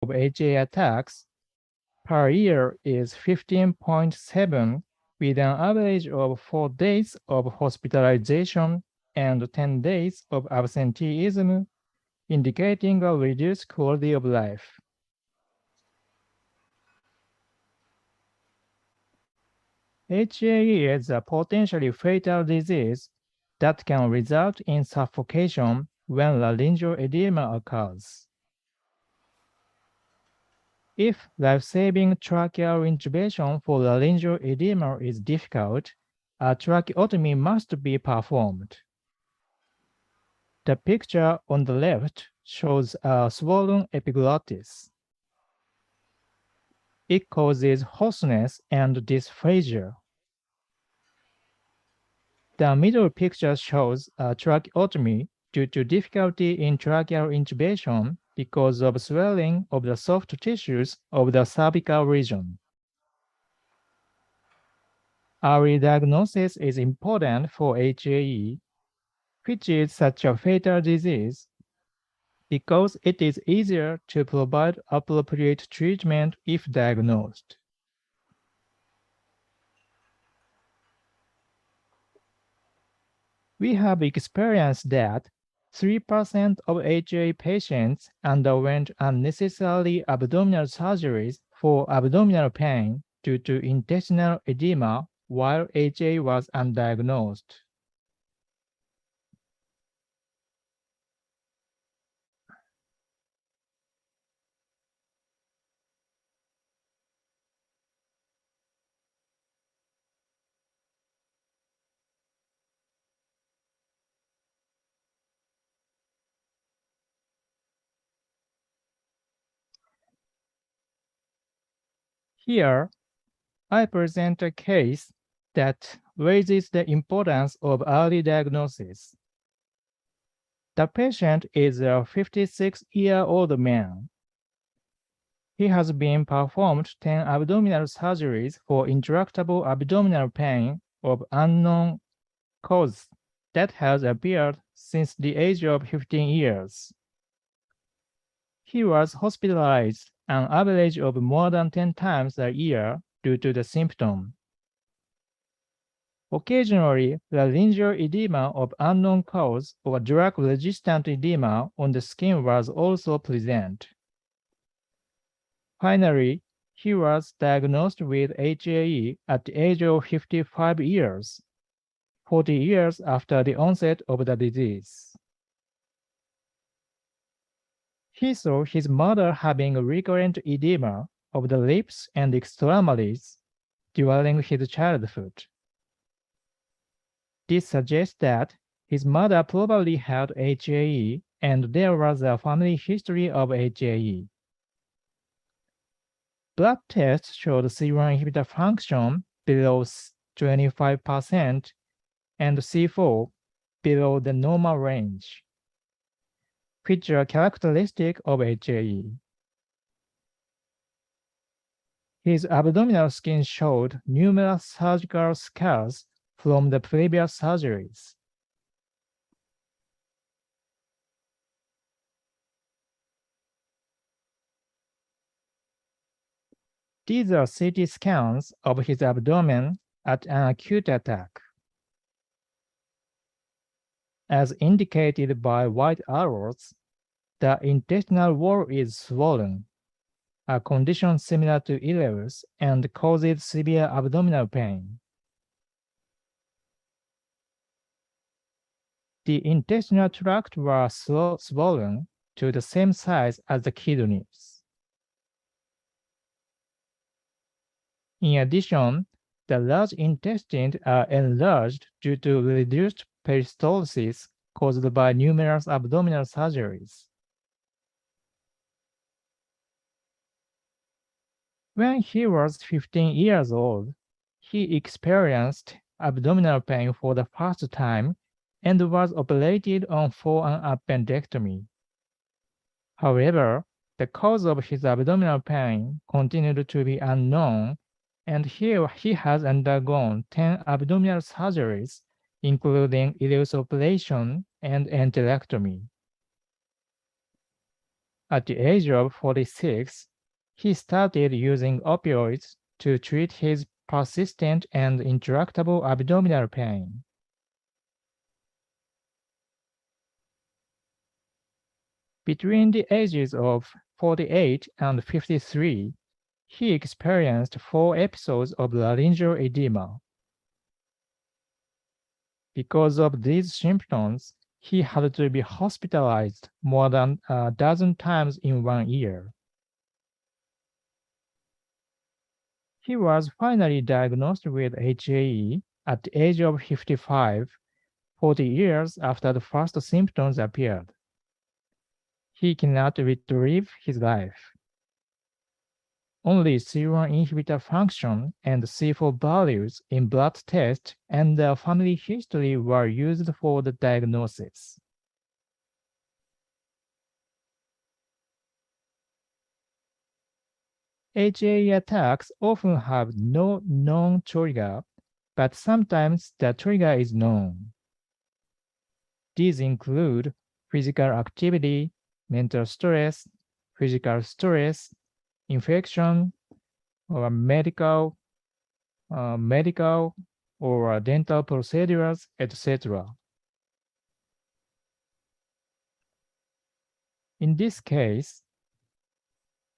of HA attacks per year is 15.7, with an average of 4 days of hospitalization and 10 days of absenteeism, indicating a reduced quality of life. HAE is a potentially fatal disease that can result in suffocation when laryngeal edema occurs. If life-saving tracheal intubation for laryngeal edema is difficult, a tracheotomy must be performed. The picture on the left shows a swollen epiglottis. It causes hoarseness and dysphagia. The middle picture shows a tracheotomy due to difficulty in tracheal intubation because of swelling of the soft tissues of the cervical region. Early diagnosis is important for HAE, which is such a fatal disease, because it is easier to provide appropriate treatment if diagnosed. We have experienced that 3% of HAE patients underwent unnecessary abdominal surgeries for abdominal pain due to intestinal edema while HAE was undiagnosed. Here, I present a case that raises the importance of early diagnosis. The patient is a 56-year-old man. He has been performed 10 abdominal surgeries for intractable abdominal pain of unknown cause that has appeared since the age of 15 years. He was hospitalized an average of more than 10 times a year due to the symptom. Occasionally, laryngeal edema of unknown cause or drug-resistant edema on the skin was also present. Finally, he was diagnosed with HAE at the age of 55 years, 40 years after the onset of the disease. He saw his mother having recurrent edema of the lips and extremities during his childhood. This suggests that his mother probably had HAE and there was a family history of HAE. Blood tests showed C1 inhibitor function below 25% and C4 below the normal range, which are characteristic of HAE. His abdominal skin showed numerous surgical scars from the previous surgeries. These are CT scans of his abdomen at an acute attack. As indicated by white arrows, the intestinal wall is swollen, a condition similar to ileus and causes severe abdominal pain. The intestinal tract was swollen to the same size as the kidneys. In addition, the large intestines are enlarged due to reduced peristalsis caused by numerous abdominal surgeries. When he was 15 years old, he experienced abdominal pain for the first time and was operated on for an appendectomy. However, the cause of his abdominal pain continued to be unknown, and here he has undergone 10 abdominal surgeries, including ileus operation and enterectomy. At the age of 46, he started using opioids to treat his persistent and intractable abdominal pain. Between the ages of 48 and 53, he experienced 4 episodes of laryngeal edema. Because of these symptoms, he had to be hospitalized more than a dozen times in 1 year. He was finally diagnosed with HAE at the age of 55, 40 years after the first symptoms appeared. He cannot retrieve his life. Only C1 inhibitor function and C4 values in blood tests and the family history were used for the diagnosis. HAE attacks often have no known trigger, but sometimes the trigger is known. These include physical activity, mental stress, physical stress, infection, or medical or dental procedures, etc. In this case,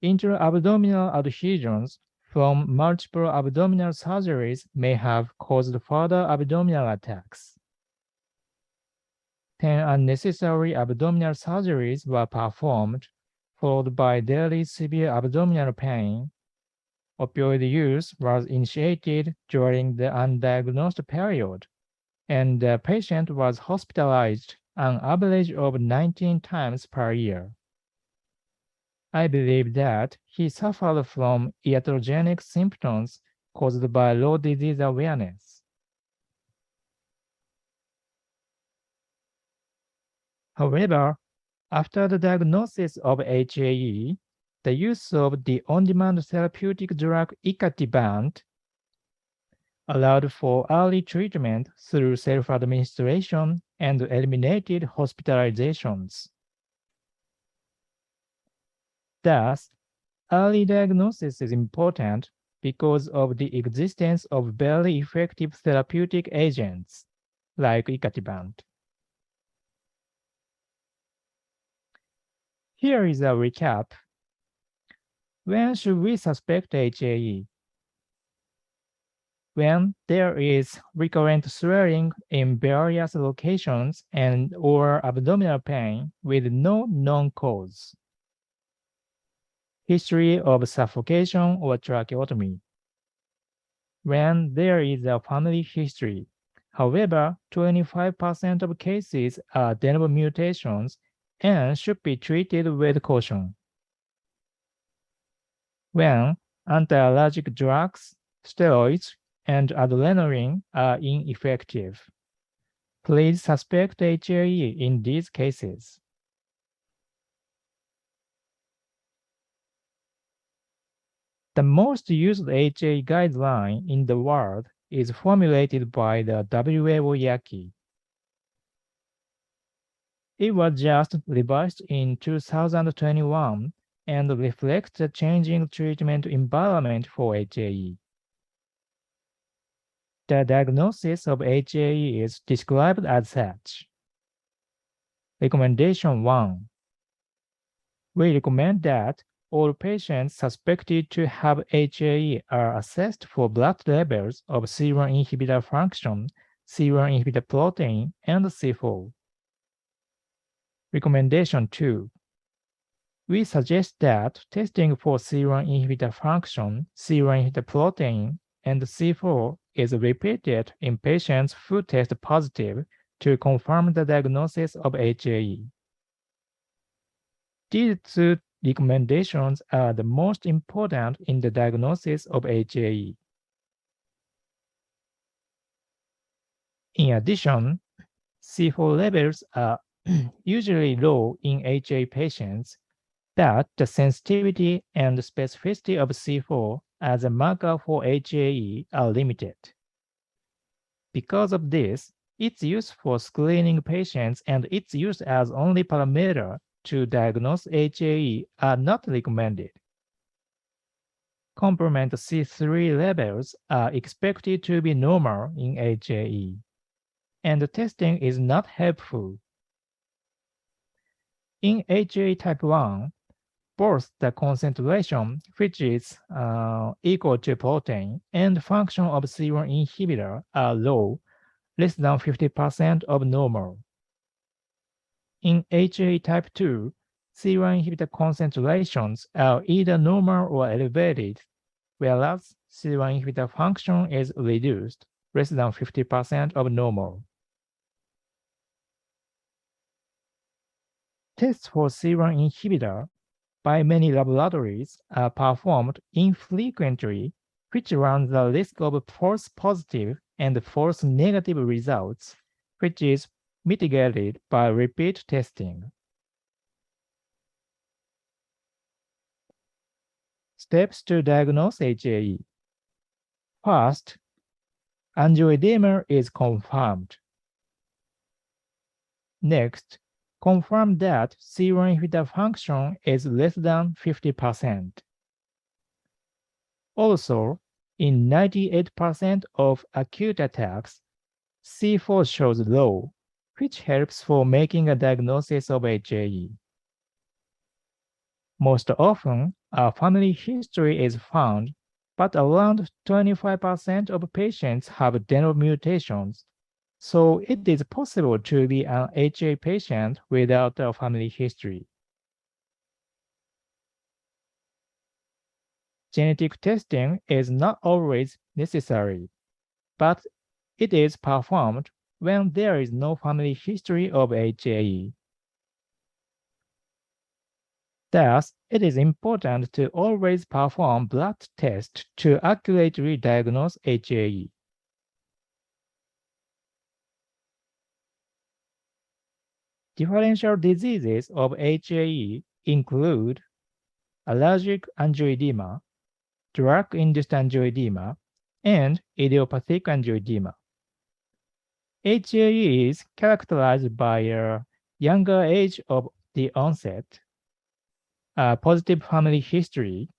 intra-abdominal adhesions from multiple abdominal surgeries may have caused further abdominal attacks. 10 unnecessary abdominal surgeries were performed, followed by daily severe abdominal pain. Opioid use was initiated during the undiagnosed period, and the patient was hospitalized an average of 19 times per year. I believe that he suffered from iatrogenic symptoms caused by low disease awareness. However, after the diagnosis of HAE, the use of the on-demand therapeutic drug icatibant allowed for early treatment through self-administration and eliminated hospitalizations. Thus, early diagnosis is important because of the existence of very effective therapeutic agents like icatibant. Here is a recap. When should we suspect HAE? When there is recurrent swelling in various locations and or abdominal pain with no known cause. History of suffocation or tracheotomy. When there is a family history. However, 25% of cases are de novo mutations and should be treated with caution. When anti-allergic drugs, steroids, and adrenaline are ineffective. Please suspect HAE in these cases. The most used HAE guideline in the world is formulated by the WHO. It was just revised in 2021 and reflects the changing treatment environment for HAE. The diagnosis of HAE is described as such. Recommendation 1. We recommend that all patients suspected to have HAE are assessed for blood levels of C1 inhibitor function, C1 inhibitor protein, and C4. Recommendation 2. We suggest that testing for C1 inhibitor function, C1 inhibitor protein, and C4 is repeated in patients who test positive to confirm the diagnosis of HAE. These two recommendations are the most important in the diagnosis of HAE. In addition, C4 levels are usually low in HAE patients, but the sensitivity and specificity of C4 as a marker for HAE are limited. Because of this, its use for screening patients and its use as only parameter to diagnose HAE are not recommended. Complement C3 levels are expected to be normal in HAE, and testing is not helpful. In HAE type 1, both the concentration, which is equal to protein, and function of C1 inhibitor are low, less than 50% of normal. In HAE type 2, C1 inhibitor concentrations are either normal or elevated, whereas C1 inhibitor function is reduced, less than 50% of normal. Tests for C1 inhibitor by many laboratories are performed infrequently, which runs the risk of false positive and false negative results, which is mitigated by repeat testing. Steps to diagnose HAE. First, angioedema is confirmed. Next, confirm that C1 inhibitor function is less than 50%. Also, in 98% of acute attacks, C4 shows low, which helps for making a diagnosis of HAE. Most often, a family history is found, but around 25% of patients have de novo mutations, so it is possible to be an HAE patient without a family history. Genetic testing is not always necessary, but it is performed when there is no family history of HAE. Thus, it is important to always perform blood tests to accurately diagnose HAE. Differential diseases of HAE include allergic angioedema, drug-induced angioedema, and idiopathic angioedema. HAE is characterized by a younger age of the onset, a positive family history,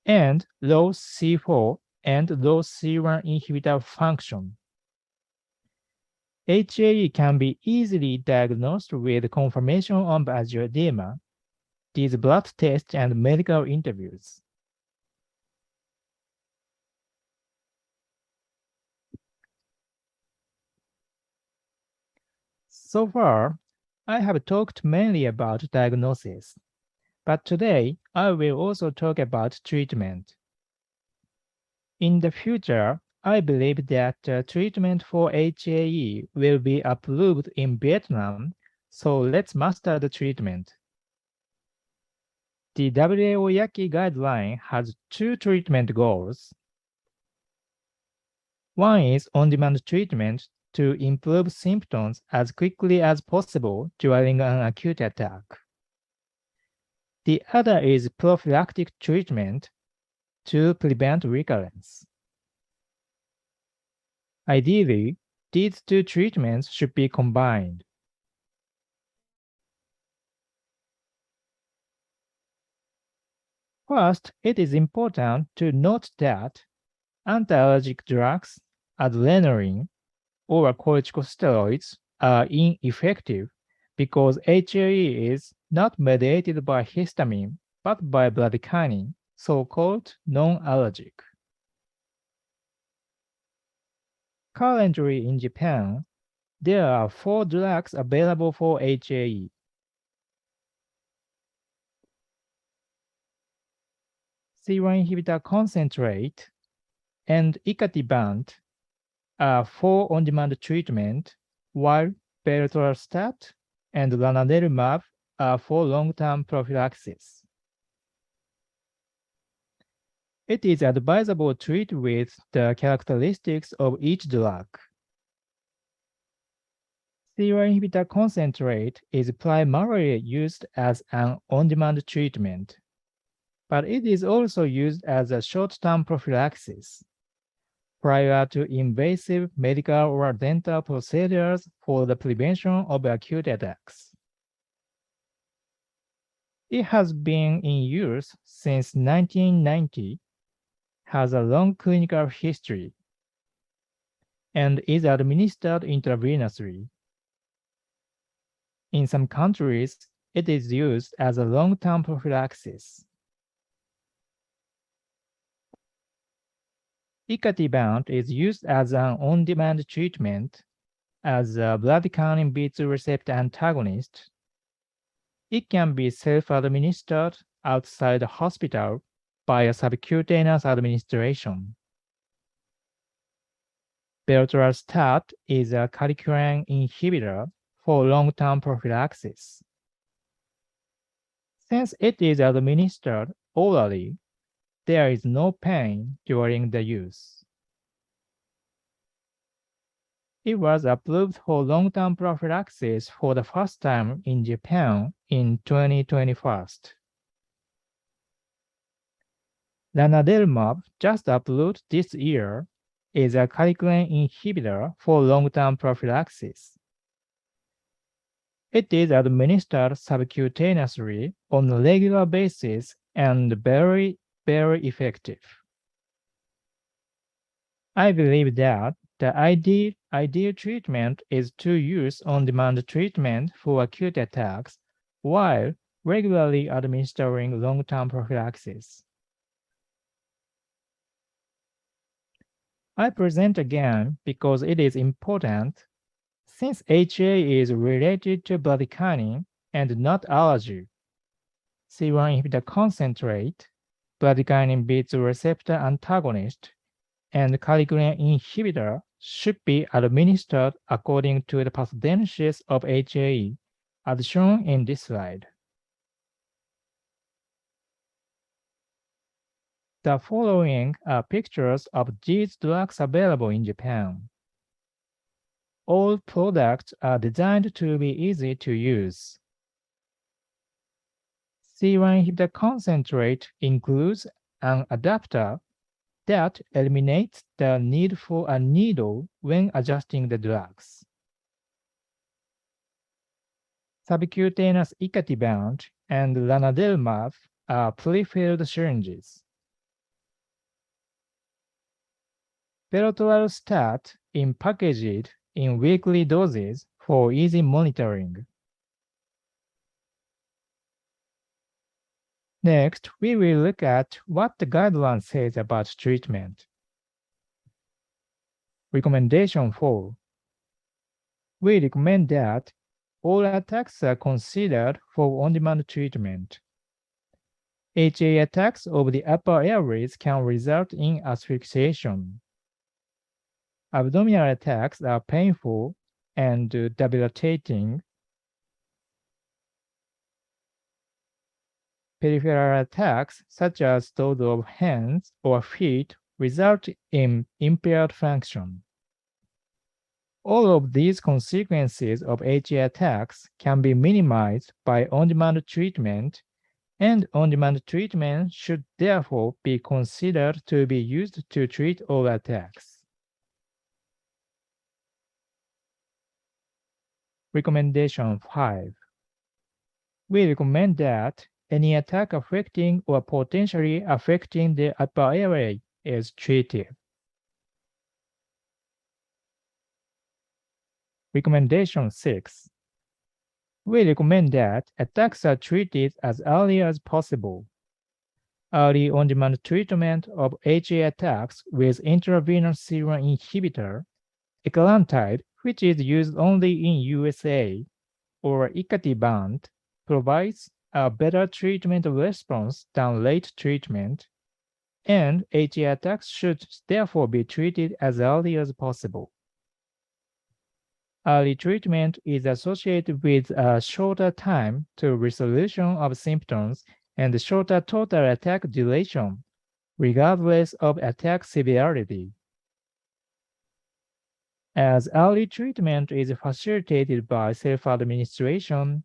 and low C4 and low C1 inhibitor function. HAE can be easily diagnosed with confirmation of angioedema, these blood tests, and medical interviews. So far, I have talked mainly about diagnosis, but today I will also talk about treatment. In the future, I believe that treatment for HAE will be approved in Vietnam, so let's master the treatment. The WHO YACI guideline has two treatment goals. One is on-demand treatment to improve symptoms as quickly as possible during an acute attack. The other is prophylactic treatment to prevent recurrence. Ideally, these two treatments should be combined. First, it is important to note that anti-allergic drugs, adrenaline, or corticosteroids are ineffective because HAE is not mediated by histamine but by bradykinin, so-called non-allergic. Currently in Japan, there are 4 drugs available for HAE. C1 inhibitor concentrate and icatibant are for on-demand treatment, while berotralstat and lanadelumab are for long-term prophylaxis. It is advisable to treat with the characteristics of each drug. C1 inhibitor concentrate is primarily used as an on-demand treatment, but it is also used as a short-term prophylaxis. prior to invasive medical or dental procedures for the prevention of acute attacks. It has been in use since 1990, has a long clinical history, and is administered intravenously. In some countries, it is used as a long-term prophylaxis. Icatibant is used as an on-demand treatment as a bradykinin B2 receptor antagonist. It can be self-administered outside the hospital by a subcutaneous administration. Beltrostat is a kallikrein inhibitor for long-term prophylaxis. Since it is administered orally, there is no pain during the use. It was approved for long-term prophylaxis for the first time in Japan in 2021. Lanadelumab, just approved this year, is a kallikrein inhibitor for long-term prophylaxis. It is administered subcutaneously on a regular basis and very effective. I believe that the ideal treatment is to use on-demand treatment for acute attacks while regularly administering long-term prophylaxis. I present again because it is important, since HA is related to bradykinin and not allergy. C1 inhibitor concentrate, bradykinin B2 receptor antagonist, and kallikrein inhibitor should be administered according to the pathogenesis of HAE, as shown in this slide. The following are pictures of these drugs available in Japan. All products are designed to be easy to use. C1 inhibitor concentrate includes an adapter that eliminates the need for a needle when adjusting the drugs. Subcutaneous icatibant and lanadelumab are pre-filled syringes. Beltrostat is packaged in weekly doses for easy monitoring. Next, we will look at what the guideline says about treatment. Recommendation 4. We recommend that all attacks are considered for on-demand treatment. HA attacks of the upper airways can result in asphyxiation. Abdominal attacks are painful and debilitating. Peripheral attacks, such as those of hands or feet, result in impaired function. All of these consequences of HA attacks can be minimized by on-demand treatment, and on-demand treatment should therefore be considered to be used to treat all attacks. Recommendation 5. We recommend that any attack affecting or potentially affecting the upper airway is treated. Recommendation 6. We recommend that attacks are treated as early as possible. Early on-demand treatment of HA attacks with intravenous C1 inhibitor, ecallantide, which is used only in USA, or icatibant, provides a better treatment response than late treatment, and HA attacks should therefore be treated as early as possible. Early treatment is associated with a shorter time to resolution of symptoms and shorter total attack duration, regardless of attack severity. As early treatment is facilitated by self-administration,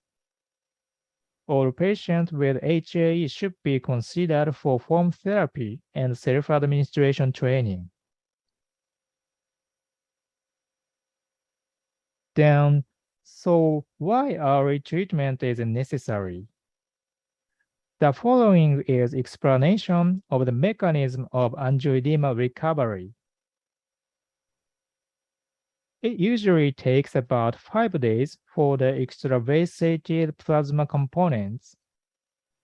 all patients with HAE should be considered for foam therapy and self-administration training. Then, so why early treatment is necessary? The following is explanation of the mechanism of angioedema recovery. It usually takes about 5 days for the extravasated plasma components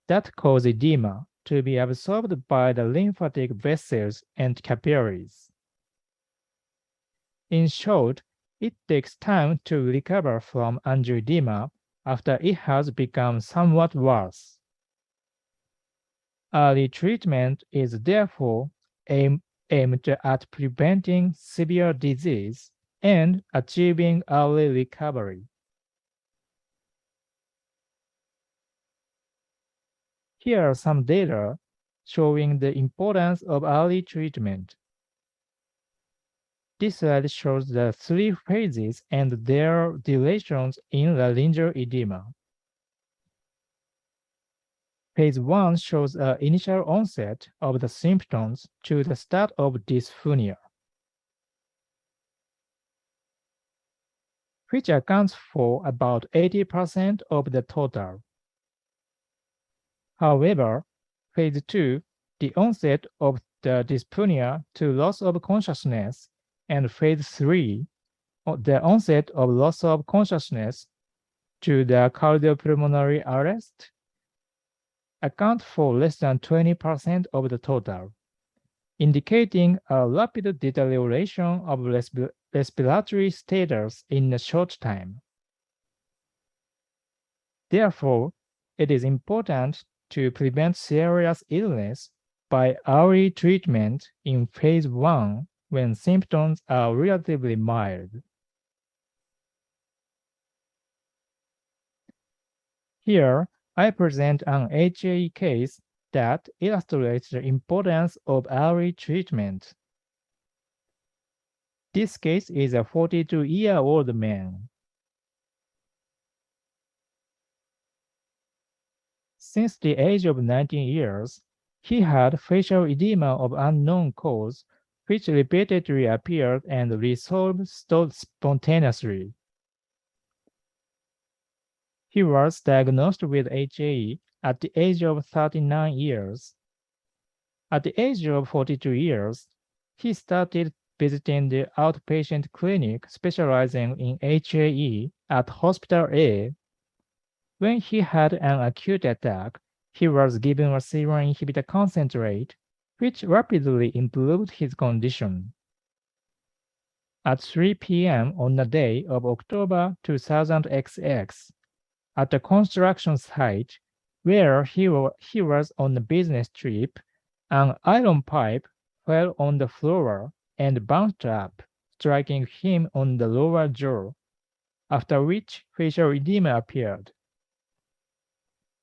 that cause edema to be absorbed by the lymphatic vessels and capillaries. In short, it takes time to recover from angioedema after it has become somewhat worse. Early treatment is therefore aimed at preventing severe disease and achieving early recovery. Here are some data showing the importance of early treatment. This slide shows the 3 phases and their durations in laryngeal edema. Phase 1 shows an initial onset of the symptoms to the start of dysphonia, which accounts for about 80% of the total. However, phase 2, the onset of the dysphonia to loss of consciousness, and phase 3, the onset of loss of consciousness to the cardiopulmonary arrest, account for less than 20% of the total, indicating a rapid deterioration of respiratory status in a short time. Therefore, it is important to prevent serious illness by early treatment in phase 1 when symptoms are relatively mild. Here, I present an HAE case that illustrates the importance of early treatment. This case is a 42-year-old man. Since the age of 19 years, he had facial edema of unknown cause, which repeatedly appeared and resolved spontaneously. He was diagnosed with HAE at the age of 39 years. At the age of 42 years, he started visiting the outpatient clinic specializing in HAE at Hospital A. When he had an acute attack, he was given a serum inhibitor concentrate, which rapidly improved his condition. At 3 p.m. on the day of October 2000XX, at the construction site where he was on a business trip, an iron pipe fell on the floor and bounced up, striking him on the lower jaw, after which facial edema appeared.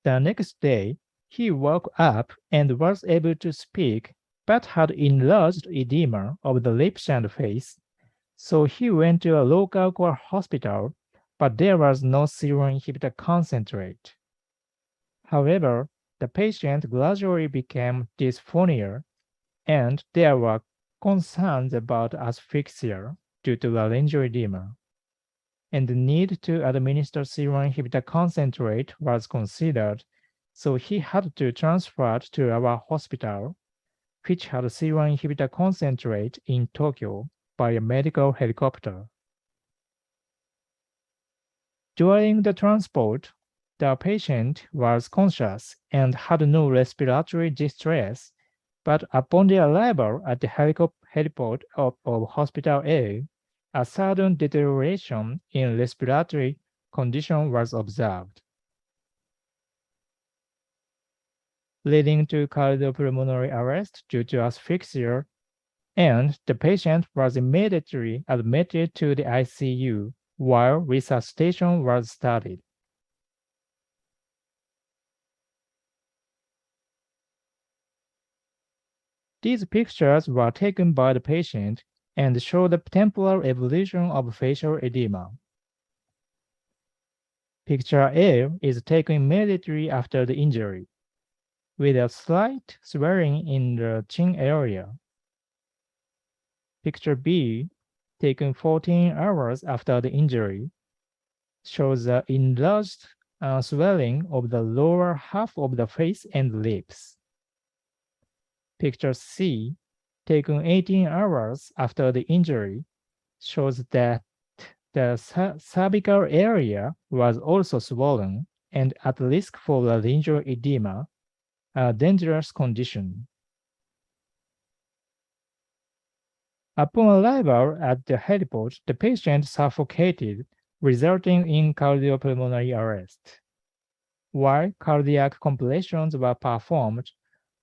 The next day, he woke up and was able to speak, but had enlarged edema of the lips and face, so he went to a local core hospital, but there was no serum inhibitor concentrate. However, the patient gradually became dysphonia, and there were concerns about asphyxia due to laryngeal edema, and the need to administer serum inhibitor concentrate was considered, so he had to transfer to our hospital, which had serum inhibitor concentrate in Tokyo by a medical helicopter. During the transport, the patient was conscious and had no respiratory distress, but upon the arrival at the heliport of Hospital A, a sudden deterioration in respiratory condition was observed, leading to cardiopulmonary arrest due to asphyxia, and the patient was immediately admitted to the ICU while resuscitation was started. These pictures were taken by the patient and show the temporal evolution of facial edema. Picture A is taken immediately after the injury, with a slight swelling in the chin area. Picture B, taken 14 hours after the injury, shows the enlarged swelling of the lower half of the face and lips. Picture C, taken 18 hours after the injury, shows that the cervical area was also swollen and at risk for laryngeal edema, a dangerous condition. Upon arrival at the heliport, the patient suffocated, resulting in cardiopulmonary arrest. While cardiac compressions were performed,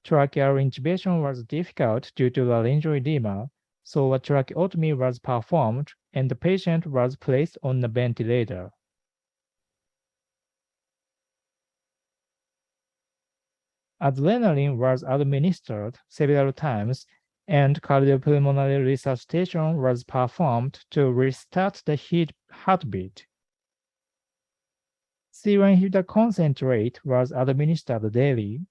tracheal intubation was difficult due to laryngeal edema, so a tracheotomy was performed and the patient was placed on a ventilator. Adrenaline was administered several times and cardiopulmonary resuscitation was performed to restart the heartbeat. Serum inhibitor concentrate was administered daily,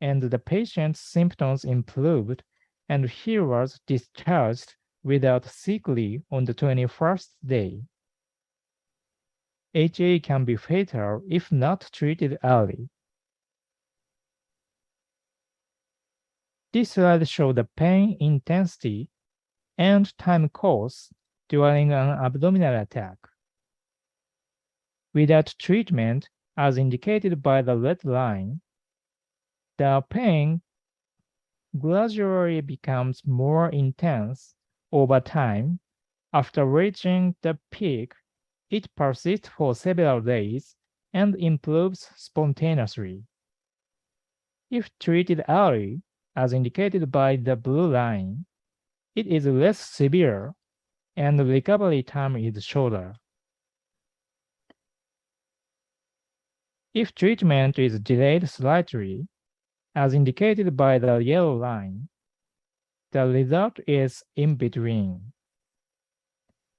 and the patient's symptoms improved, and he was discharged without sick leave on the 21st day. HAE can be fatal if not treated early. This slide shows the pain intensity and time course during an abdominal attack. Without treatment, as indicated by the red line, the pain gradually becomes more intense over time. After reaching the peak, it persists for several days and improves spontaneously. If treated early, as indicated by the blue line, it is less severe and the recovery time is shorter. If treatment is delayed slightly, as indicated by the yellow line, the result is in between.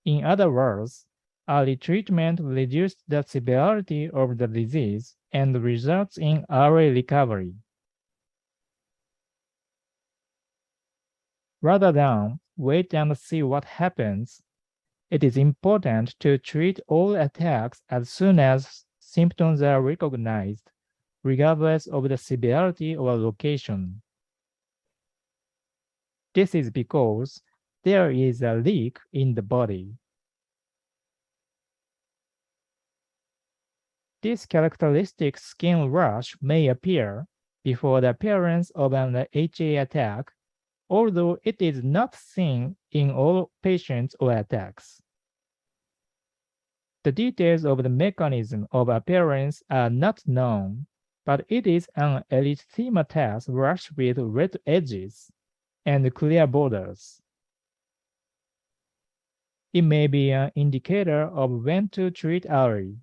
In other words, early treatment reduces the severity of the disease and results in early recovery. Rather than wait and see what happens, it is important to treat all attacks as soon as symptoms are recognized, regardless of the severity or location. This is because there is a leak in the body. This characteristic skin rash may appear before the appearance of an HA attack, although it is not seen in all patients or attacks. The details of the mechanism of appearance are not known, but it is an erythematous rash with red edges and clear borders. It may be an indicator of when to treat early.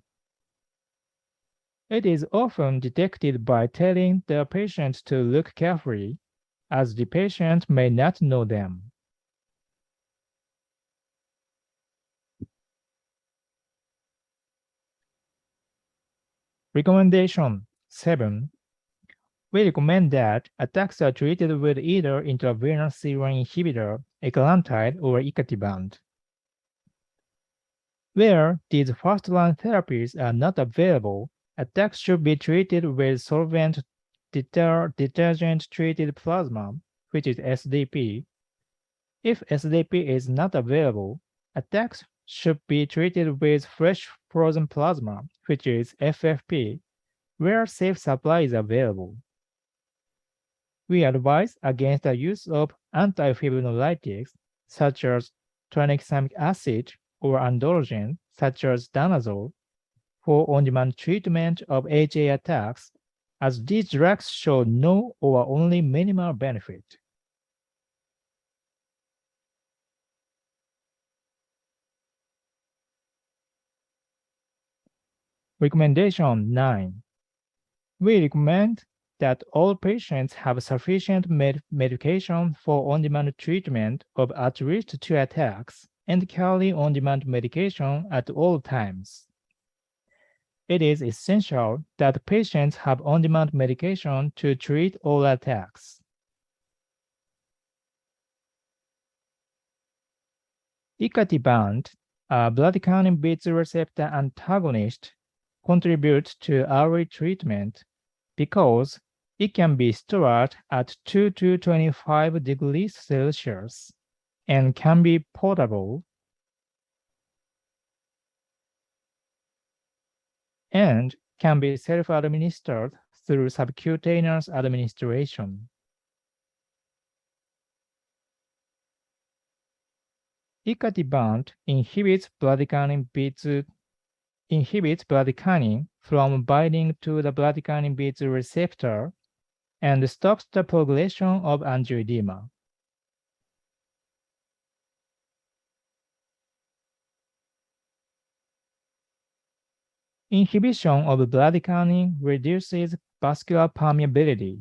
It is often detected by telling the patient to look carefully, as the patient may not know them. Recommendation 7. We recommend that attacks are treated with either intravenous C1 inhibitor, ecallantide, or icatibant. Where these first-line therapies are not available, attacks should be treated with solvent detergent-treated plasma, which is SDP. If SDP is not available, attacks should be treated with fresh frozen plasma, which is FFP, where safe supply is available. We advise against the use of antifibrinolytics, such as tranexamic acid, or androgen, such as danazol, for on-demand treatment of HA attacks, as these drugs show no or only minimal benefit. Recommendation 9. We recommend that all patients have sufficient medication for on-demand treatment of at least 2 attacks and carry on-demand medication at all times. It is essential that patients have on-demand medication to treat all attacks. Icatibant, a bradykinin B2 receptor antagonist, contributes to early treatment because it can be stored at 2 to 25 degrees Celsius and can be portable and can be self-administered through subcutaneous administration. Icatibant inhibits bradykinin from binding to the bradykinin B2 receptor and stops the progression of angioedema. Inhibition of bradykinin reduces vascular permeability.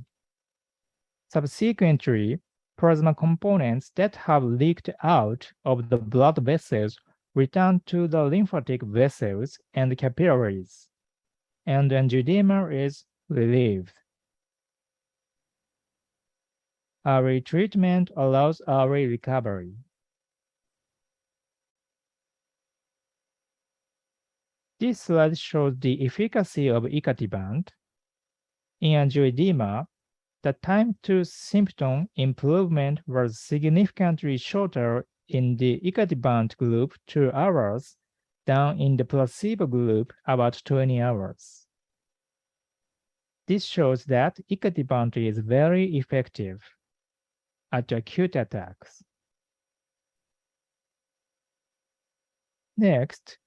Subsequently, plasma components that have leaked out of the blood vessels return to the lymphatic vessels and capillaries, and angioedema is relieved. Early treatment allows early recovery. This slide shows the efficacy of icatibant. In angioedema, the time to symptom improvement was significantly shorter in the icatibant group 2 hours than in the placebo group about 20 hours. This shows that icatibant is very effective at acute attacks. Next,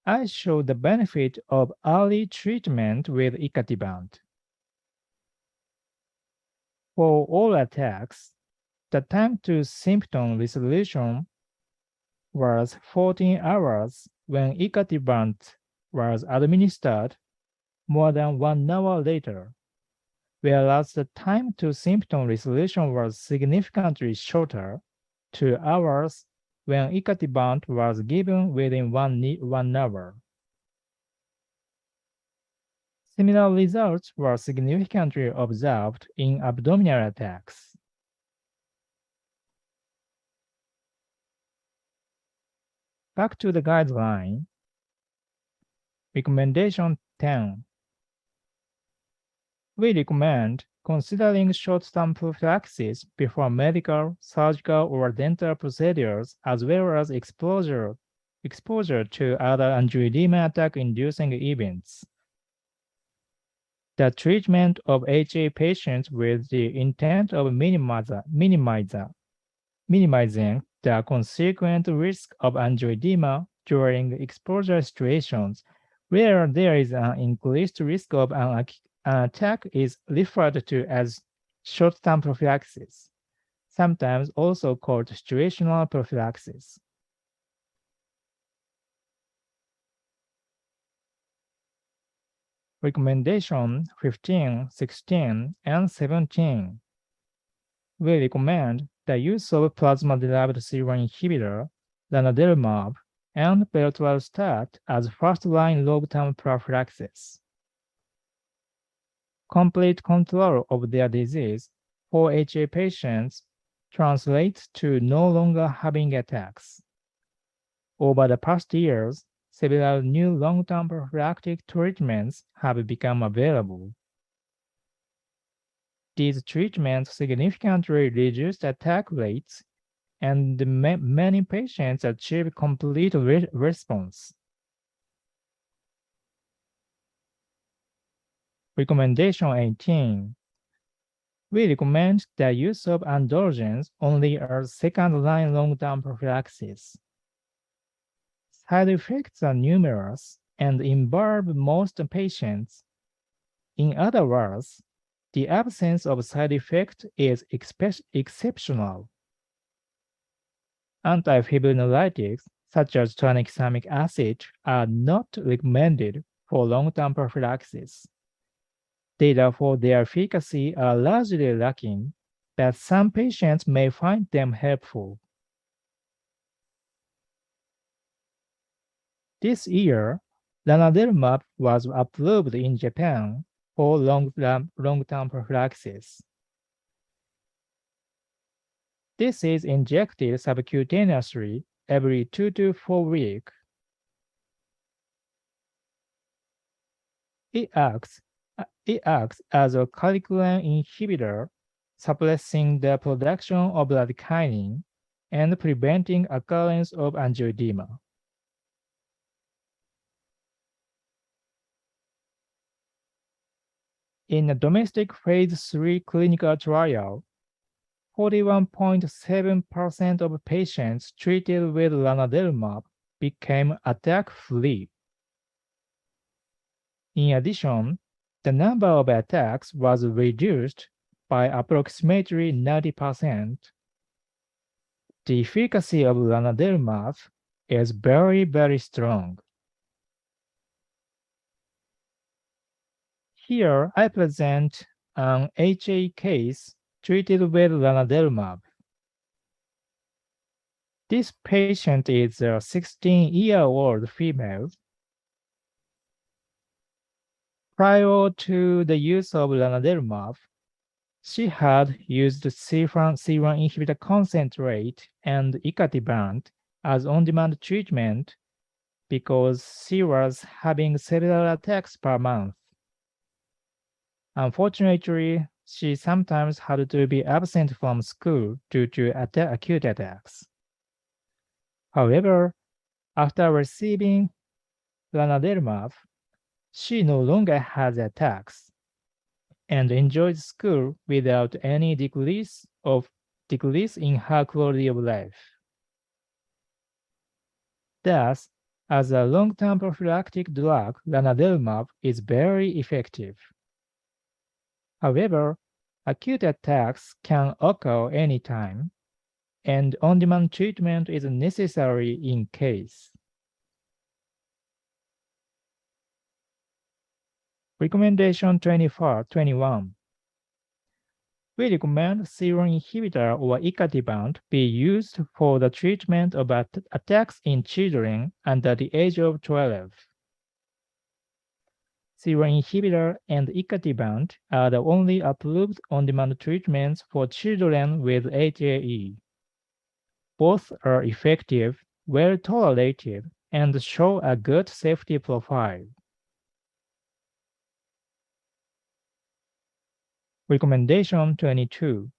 I show the benefit of early treatment with icatibant. For all attacks, the time to symptom resolution was 14 hours when icatibant was administered more than 1 hour later, whereas the time to symptom resolution was significantly shorter, 2 hours, when icatibant was given within 1 hour. Similar results were significantly observed in abdominal attacks. Back to the guideline. Recommendation 10. We recommend considering short-term prophylaxis before medical, surgical, or dental procedures, as well as exposure to other angioedema attack-inducing events. The treatment of HA patients with the intent of minimizing the consequent risk of angioedema during exposure situations where there is an increased risk of an attack is referred to as short-term prophylaxis, sometimes also called situational prophylaxis. Recommendation 15, 16, and 17. We recommend the use of plasma-derived C1 inhibitor, lanadelumab, and berotralstat as first-line long-term prophylaxis. Complete control of their disease for HA patients translates to no longer having attacks. Over the past years, several new long-term prophylactic treatments have become available. These treatments significantly reduce attack rates, and many patients achieve complete response. Recommendation 18. We recommend the use of androgens only as second-line long-term prophylaxis. Side effects are numerous and involve most patients. In other words, the absence of side effect is exceptional. Antifibrinolytics, such as tranexamic acid, are not recommended for long-term prophylaxis. Data for their efficacy are largely lacking, but some patients may find them helpful. This year, lanadelumab was approved in Japan for long-term prophylaxis. This is injected subcutaneously every 2 to 4 weeks. It acts as a calculin inhibitor, suppressing the production of bradykinin and preventing occurrence of angioedema. In a domestic phase 3 clinical trial, 41.7% of patients treated with lanadelumab became attack-free. In addition, the number of attacks was reduced by approximately 90%. The efficacy of lanadelumab is very, very strong. Here, I present an HAE case treated with lanadelumab. This patient is a 16-year-old female. Prior to the use of lanadelumab, she had used C1 inhibitor concentrate and icatibant as on-demand treatment because she was having several attacks per month. Unfortunately, she sometimes had to be absent from school due to acute attacks. However, after receiving lanadelumab, she no longer has attacks and enjoys school without any decrease in her quality of life. Thus, as a long-term prophylactic drug, lanadelumab is very effective. However, acute attacks can occur anytime, and on-demand treatment is necessary in case. Recommendation 21. We recommend C1 inhibitor or icatibant be used for the treatment of attacks in children under the age of 12. C1 inhibitor and icatibant are the only approved on-demand treatments for children with HAE. Both are effective, well tolerated, and show a good safety profile. Recommendation 22.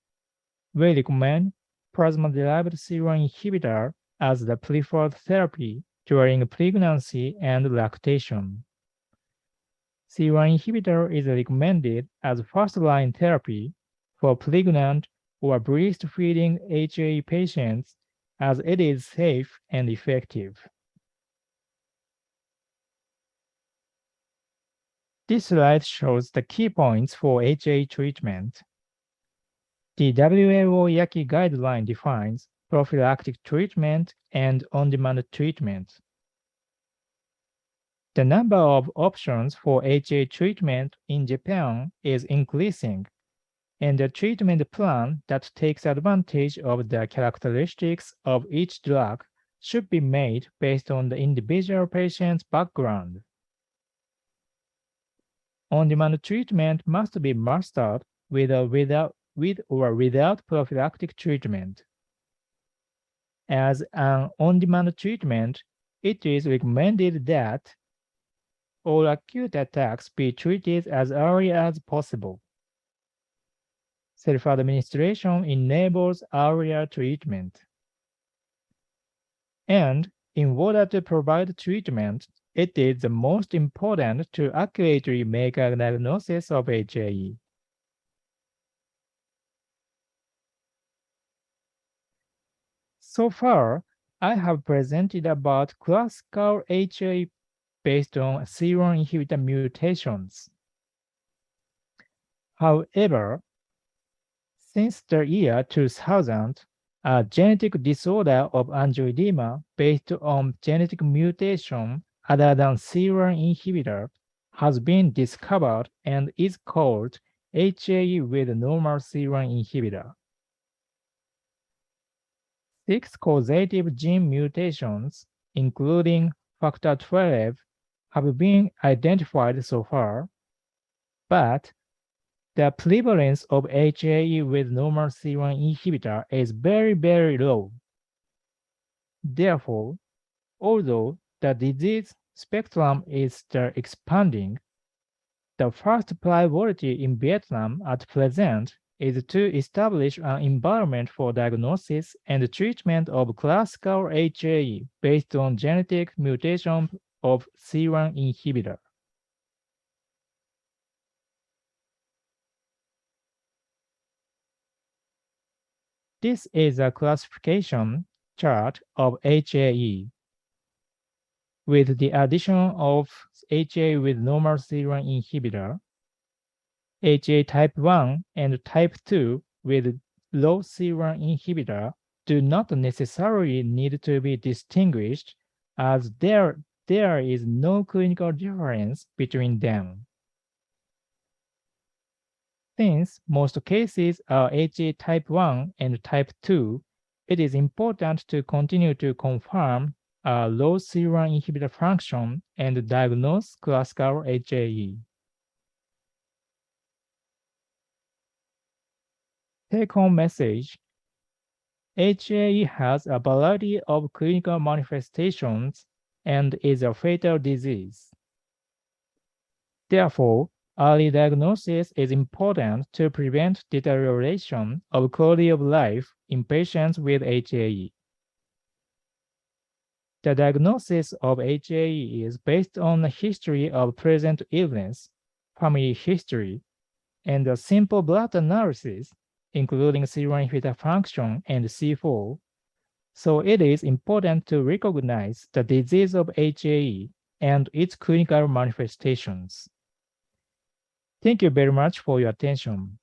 We recommend plasma-derived C1 inhibitor as the preferred therapy during pregnancy and lactation. C1 inhibitor is recommended as first-line therapy for pregnant or breastfeeding HAE patients as it is safe and effective. This slide shows the key points for HAE treatment. The WHO YAKI guideline defines prophylactic treatment and on-demand treatment. The number of options for HAE treatment in Japan is increasing, and a treatment plan that takes advantage of the characteristics of each drug should be made based on the individual patient's background. On-demand treatment must be mastered with or without prophylactic treatment. As an on-demand treatment, it is recommended that all acute attacks be treated as early as possible. Self-administration enables earlier treatment. And in order to provide treatment, it is the most important to accurately make a diagnosis of HAE. So far, I have presented about classical HAE based on C1 inhibitor mutations. However, since the year 2000, a genetic disorder of angioedema based on genetic mutation other than C1 inhibitor has been discovered and is called HAE with normal C1 inhibitor. 6 causative gene mutations, including factor 12, have been identified so far, but the prevalence of HAE with normal C1 inhibitor is very, very low. Therefore, although the disease spectrum is still expanding, the first priority in Vietnam at present is to establish an environment for diagnosis and treatment of classical HAE based on genetic mutation of C1 inhibitor. This is a classification chart of HAE. With the addition of HAE with normal C1 inhibitor, HA type 1 and type 2 with low C1 inhibitor do not necessarily need to be distinguished, as there is no clinical difference between them. Since most cases are HA type 1 and type 2, it is important to continue to confirm a low C1 inhibitor function and diagnose classical HAE. Take-home message: HAE has a variety of clinical manifestations and is a fatal disease. Therefore, early diagnosis is important to prevent deterioration of quality of life in patients with HAE. The diagnosis of HAE is based on a history of present illness, family history, and a simple blood analysis, including C1 inhibitor function and C4. So it is important to recognize the disease of HAE and its clinical manifestations. Thank you very much for your attention.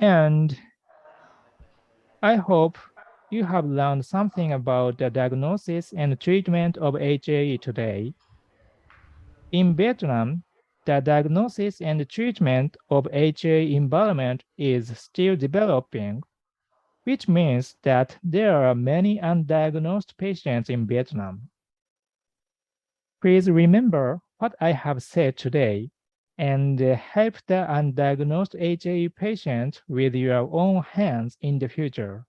And I hope you have learned something about the diagnosis and treatment of HAE today. In Vietnam, the diagnosis and treatment of HAE environment is still developing, which means that there are many undiagnosed patients in Vietnam. Please remember what I have said today and help the undiagnosed HAE patient with your own hands in the future.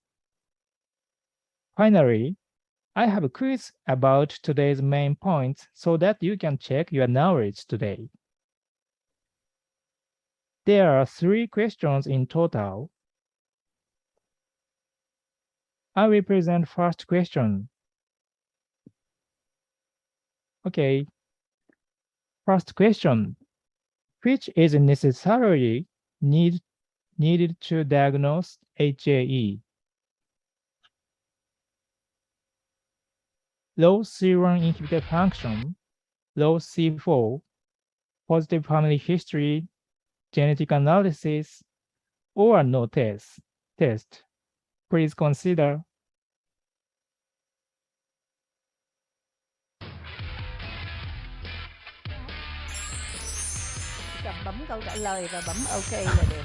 Finally, I have a quiz about today's main points so that you can check your knowledge today. There are 3 questions in total. I will present first question. Okay. First question. Which is necessarily needed to diagnose HAE? Low C1 inhibitor function, low C4, positive family history, genetic analysis, or no test. Please consider. Chọn bấm câu trả lời và bấm OK là được.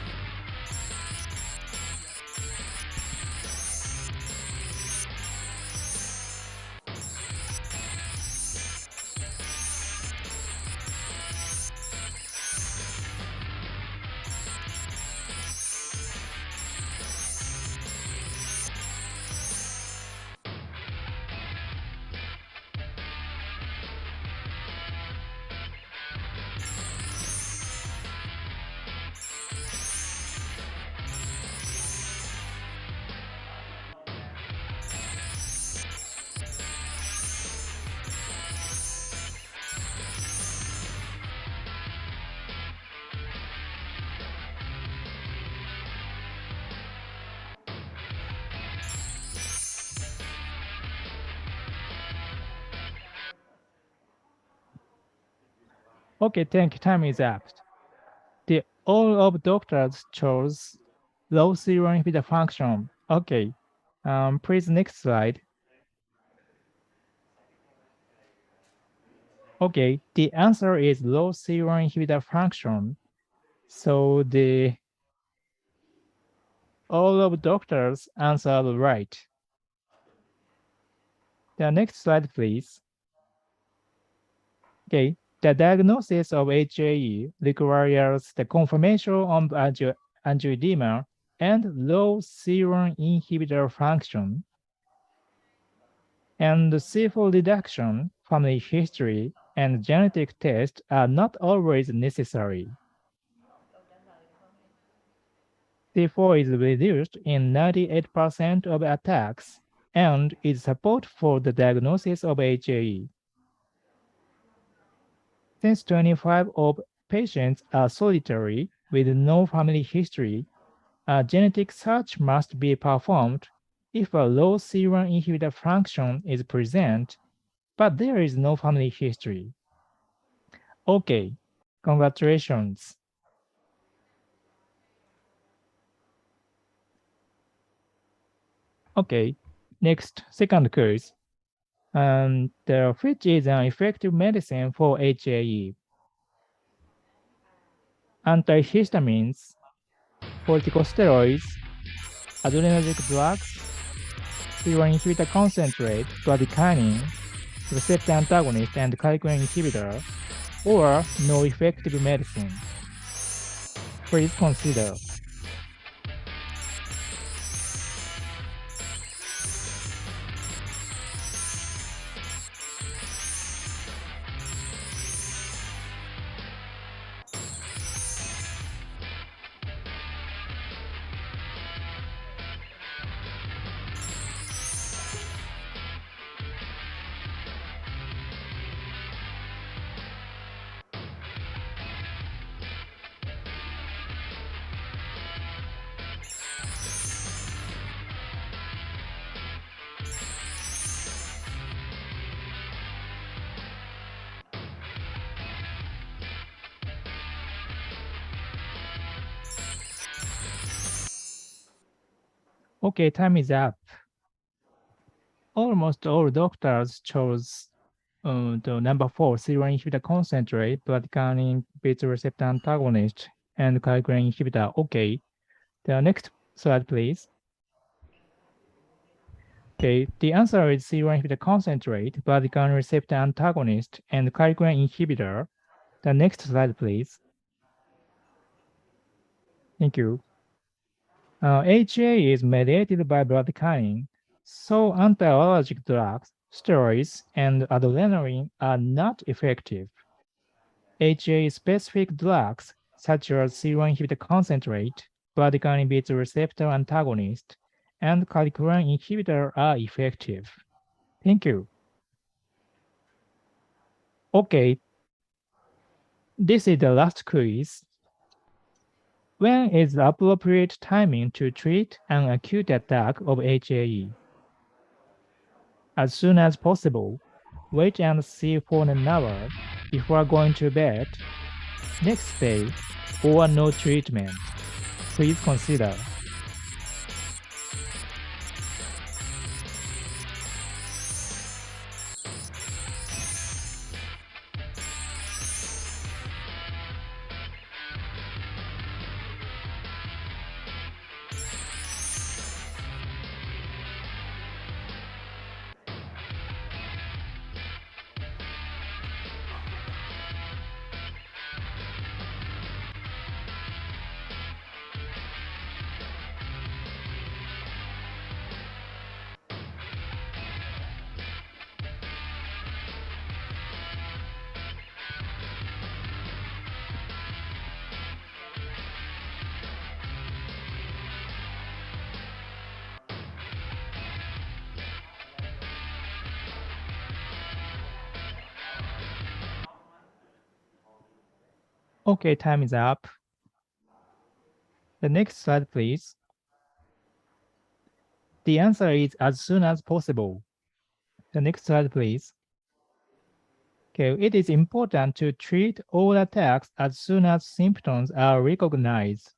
Okay, thank you. Time is up. All of doctors chose low C1 inhibitor function. Okay, please next slide. Okay, the answer is low C1 inhibitor function. So all of doctors answered right. The next slide, please. Okay, The diagnosis of HAE requires the confirmation of angioedema and low serum inhibitor function, and C4 reduction, family history, and genetic tests are not always necessary. C4 is reduced in 98% of attacks and is support for the diagnosis of HAE. Since 25% of patients are solitary with no family history, a genetic search must be performed if a low serum inhibitor function is present, but there is no family history. Okay, congratulations. Okay, next, second quiz. Which is an effective medicine for HAE? Antihistamines, corticosteroids, adrenergic drugs, serum inhibitor concentrate, bradykinin, receptor antagonist, and calcineurin inhibitor, or no effective medicine. Please consider. Okay, time is up. Almost all doctors chose the number 4, serum inhibitor concentrate, bradykinin beta receptor antagonist, and calcineurin inhibitor. Okay, the next slide, please. Okay, the answer is serum inhibitor concentrate, bradykinin receptor antagonist, and calcineurin inhibitor. The next slide, please. Thank you. HA is mediated by bradykinin, so anti-allergic drugs, steroids, and adrenaline are not effective. HA-specific drugs, such as serum inhibitor concentrate, bradykinin beta receptor antagonist, and calcineurin inhibitor are effective. Thank you. Okay, this is the last quiz. When is the appropriate timing to treat an acute attack of HAE? As soon as possible. Wait and see for an hour before going to bed. Next day, or no treatment. Please consider. Okay, time is up. The next slide, please. The answer is as soon as possible. The next slide, please. Okay, it is important to treat all attacks as soon as symptoms are recognized,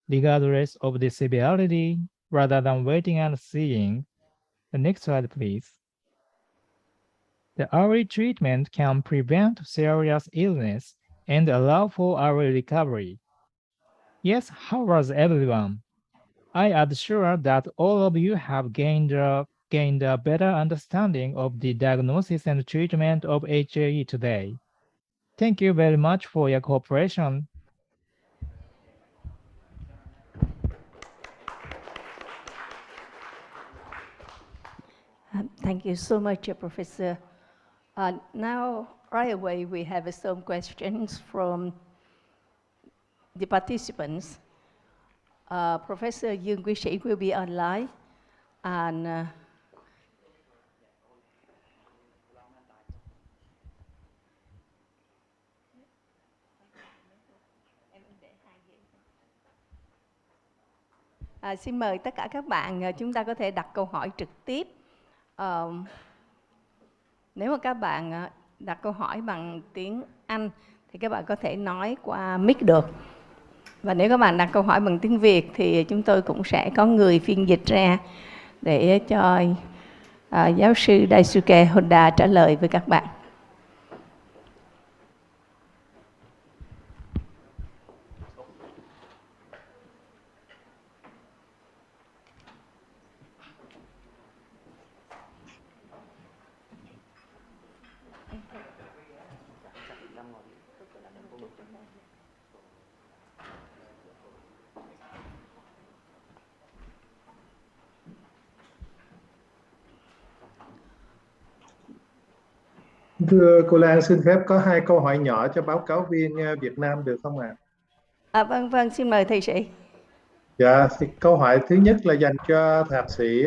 regardless of the severity, rather than waiting and seeing. The next slide, please. The early treatment can prevent serious illness and allow for early recovery. Yes, how was everyone? I am sure that all of you have gained a better understanding of the diagnosis and treatment of HAE today. Thank you very much for your cooperation. Thank you so much, Professor. Now, right away, we have some questions from the participants. Professor Dương Quý Sĩ will be online, and xin mời tất cả các bạn, chúng ta có thể đặt câu hỏi trực tiếp. Nếu mà các bạn đặt câu hỏi bằng tiếng Anh thì các bạn có thể nói qua mic được. Và nếu các bạn đặt câu hỏi bằng tiếng Việt thì chúng tôi cũng sẽ có người phiên dịch ra để cho giáo sư Daisuke Honda trả lời với các bạn. Thưa cô Lan, xin phép có 2 câu hỏi nhỏ cho báo cáo viên Việt Nam được không ạ? Vâng, xin mời thầy sĩ. Dạ, thì câu hỏi thứ nhất là dành cho thạc sĩ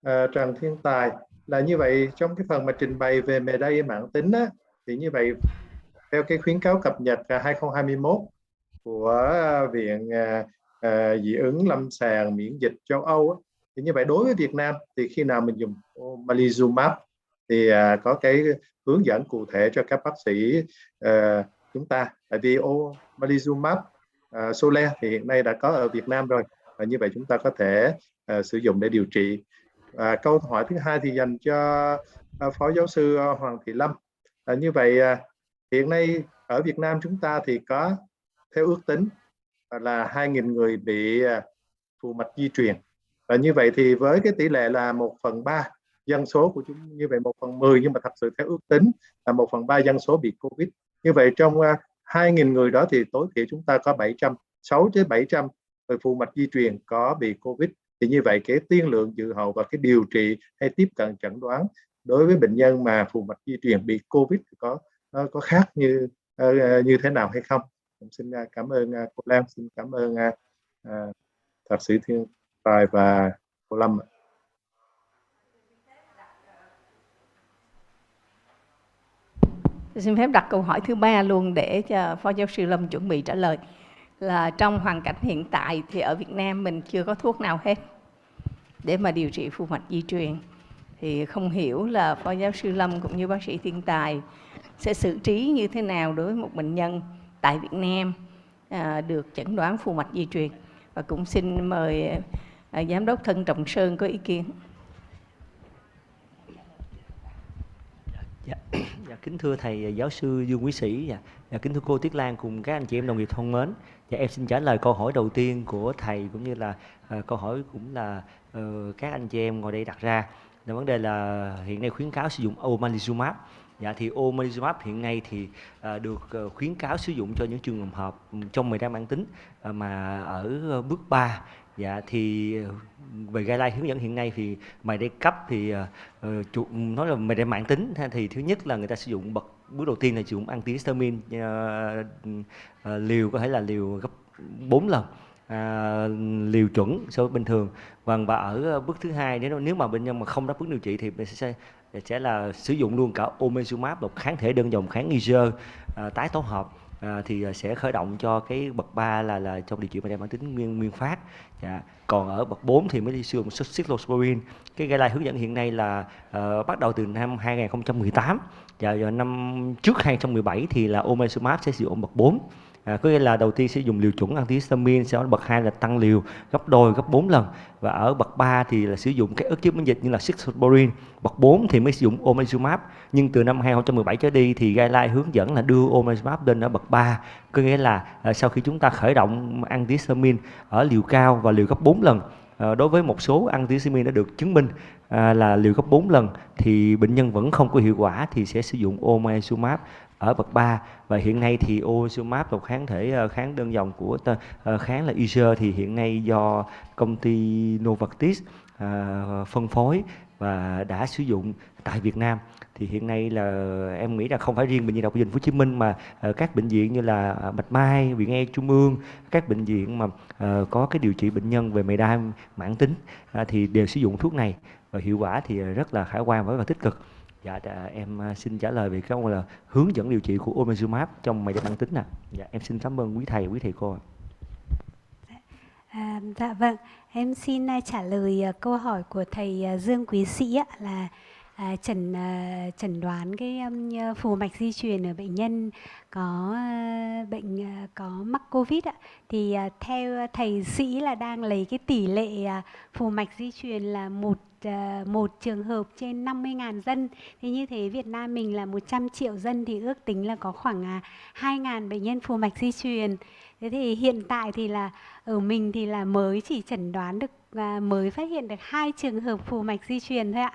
Trần Thiên Tài. Là như vậy, trong cái phần mà trình bày về mề đay mãn tính á, thì như vậy theo cái khuyến cáo cập nhật 2021 của Viện Dị ứng lâm sàng miễn dịch châu Âu á, thì như vậy đối với Việt Nam thì khi nào mình dùng omalizumab thì có cái hướng dẫn cụ thể cho các bác sĩ chúng ta. Tại vì omalizumab Sole thì hiện nay đã có ở Việt Nam rồi, và như vậy chúng ta có thể sử dụng để điều trị. Câu hỏi thứ hai thì dành cho Phó Giáo sư Hoàng Thị Lâm. Như vậy hiện nay ở Việt Nam chúng ta thì có theo ước tính là 2.000 người bị phù mạch di truyền, và như vậy thì với cái tỷ lệ là 1/3 dân số của chúng, như vậy 1/10, nhưng mà thật sự theo ước tính là 1/3 dân số bị Covid. Như vậy trong 2.000 người đó thì tối thiểu chúng ta có 600-700 người phù mạch di truyền có bị Covid. Thì như vậy cái tiên lượng dự hậu và cái điều trị hay tiếp cận chẩn đoán đối với bệnh nhân mà phù mạch di truyền bị Covid thì có khác như thế nào hay không?ผมxin cảm ơn cô Lan, xin cảm ơn thạc sĩ Thiên Tài và cô Lâm. Xin phép đặt câu hỏi thứ 3 luôn để cho Phó Giáo sư Lâm chuẩn bị trả lời. Là trong hoàn cảnh hiện tại thì ở Việt Nam mình chưa có thuốc nào hết để mà điều trị phù mạch di truyền. Thì không hiểu là Phó Giáo sư Lâm cũng như bác sĩ Thiên Tài sẽ xử trí như thế nào đối với một bệnh nhân tại Việt Nam được chẩn đoán phù mạch di truyền. Và cũng xin mời Giám đốc Thân Trọng Sơn có ý kiến. Dạ, kính thưa thầy giáo sư Dương Quý Sĩ, kính thưa cô Tuyết Lan cùng các anh chị em đồng nghiệp thân mến. Em xin trả lời câu hỏi đầu tiên của thầy cũng như là câu hỏi cũng là các anh chị em ngồi đây đặt ra. Là vấn đề là hiện nay khuyến cáo sử dụng omalizumab. Dạ thì omalizumab hiện nay thì được khuyến cáo sử dụng cho những trường hợp trong mề đay mãn tính mà ở bước 3. Dạ thì về guideline hướng dẫn hiện nay thì mề đay cấp thì nói là mề đay mãn tính thì thứ nhất là người ta sử dụng bước đầu tiên là sử dụng antihistamine liều có thể là liều gấp 4 lần liều chuẩn so với bình thường. Và ở bước thứ hai nếu mà bệnh nhân mà không đáp ứng điều trị thì mình sẽ là sử dụng luôn cả omalizumab, một kháng thể đơn dòng kháng IgG tái tổ hợp thì sẽ khởi động cho cái bậc 3 là trong điều trị mề đay mãn tính nguyên phát. Dạ. Còn ở bậc 4 thì mới sử dụng cyclosporin. Cái guideline hướng dẫn hiện nay là bắt đầu từ năm 2018 và vào năm trước 2017 thì là omalizumab sẽ sử dụng bậc 4. Có nghĩa là đầu tiên sẽ dùng liều chuẩn antihistamine, sau đó bậc 2 là tăng liều gấp đôi, gấp 4 lần. Và ở bậc 3 thì là sử dụng các ức chế miễn dịch như là cyclosporin. Bậc 4 thì mới sử dụng omalizumab. Nhưng từ năm 2017 trở đi thì guideline hướng dẫn là đưa omalizumab lên ở bậc 3. Có nghĩa là sau khi chúng ta khởi động antihistamine ở liều cao và liều gấp 4 lần, đối với một số antihistamine đã được chứng minh là liều gấp 4 lần thì bệnh nhân vẫn không có hiệu quả thì sẽ sử dụng omalizumab ở bậc 3. Và hiện nay thì omalizumab là kháng thể kháng đơn dòng của kháng là Pfizer, thì hiện nay do công ty Novartis phân phối và đã sử dụng tại Việt Nam. Thì hiện nay là em nghĩ là không phải riêng bệnh viện Đại học Thành phố Hồ Chí Minh mà các bệnh viện như là Bạch Mai, Viện E Trung ương, các bệnh viện mà có cái điều trị bệnh nhân về mề đai mãn tính thì đều sử dụng thuốc này và hiệu quả thì rất là khả quan và rất là tích cực. Dạ, em xin trả lời về cái là hướng dẫn điều trị của omalizumab trong mề đai mãn tính nè. Dạ, em xin cảm ơn quý thầy cô. Dạ vâng, em xin trả lời câu hỏi của thầy Dương Quý Sĩ là chẩn đoán cái phù mạch di truyền ở bệnh nhân có có mắc Covid ạ. Thì theo thầy Sĩ là đang lấy cái tỷ lệ phù mạch di truyền là một trường hợp trên 50.000 dân. Thì như thế Việt Nam mình là 100 triệu dân thì ước tính là có khoảng 2.000 bệnh nhân phù mạch di truyền. Thế thì hiện tại thì là ở mình thì là mới chỉ chẩn đoán được mới phát hiện được 2 trường hợp phù mạch di truyền thôi ạ.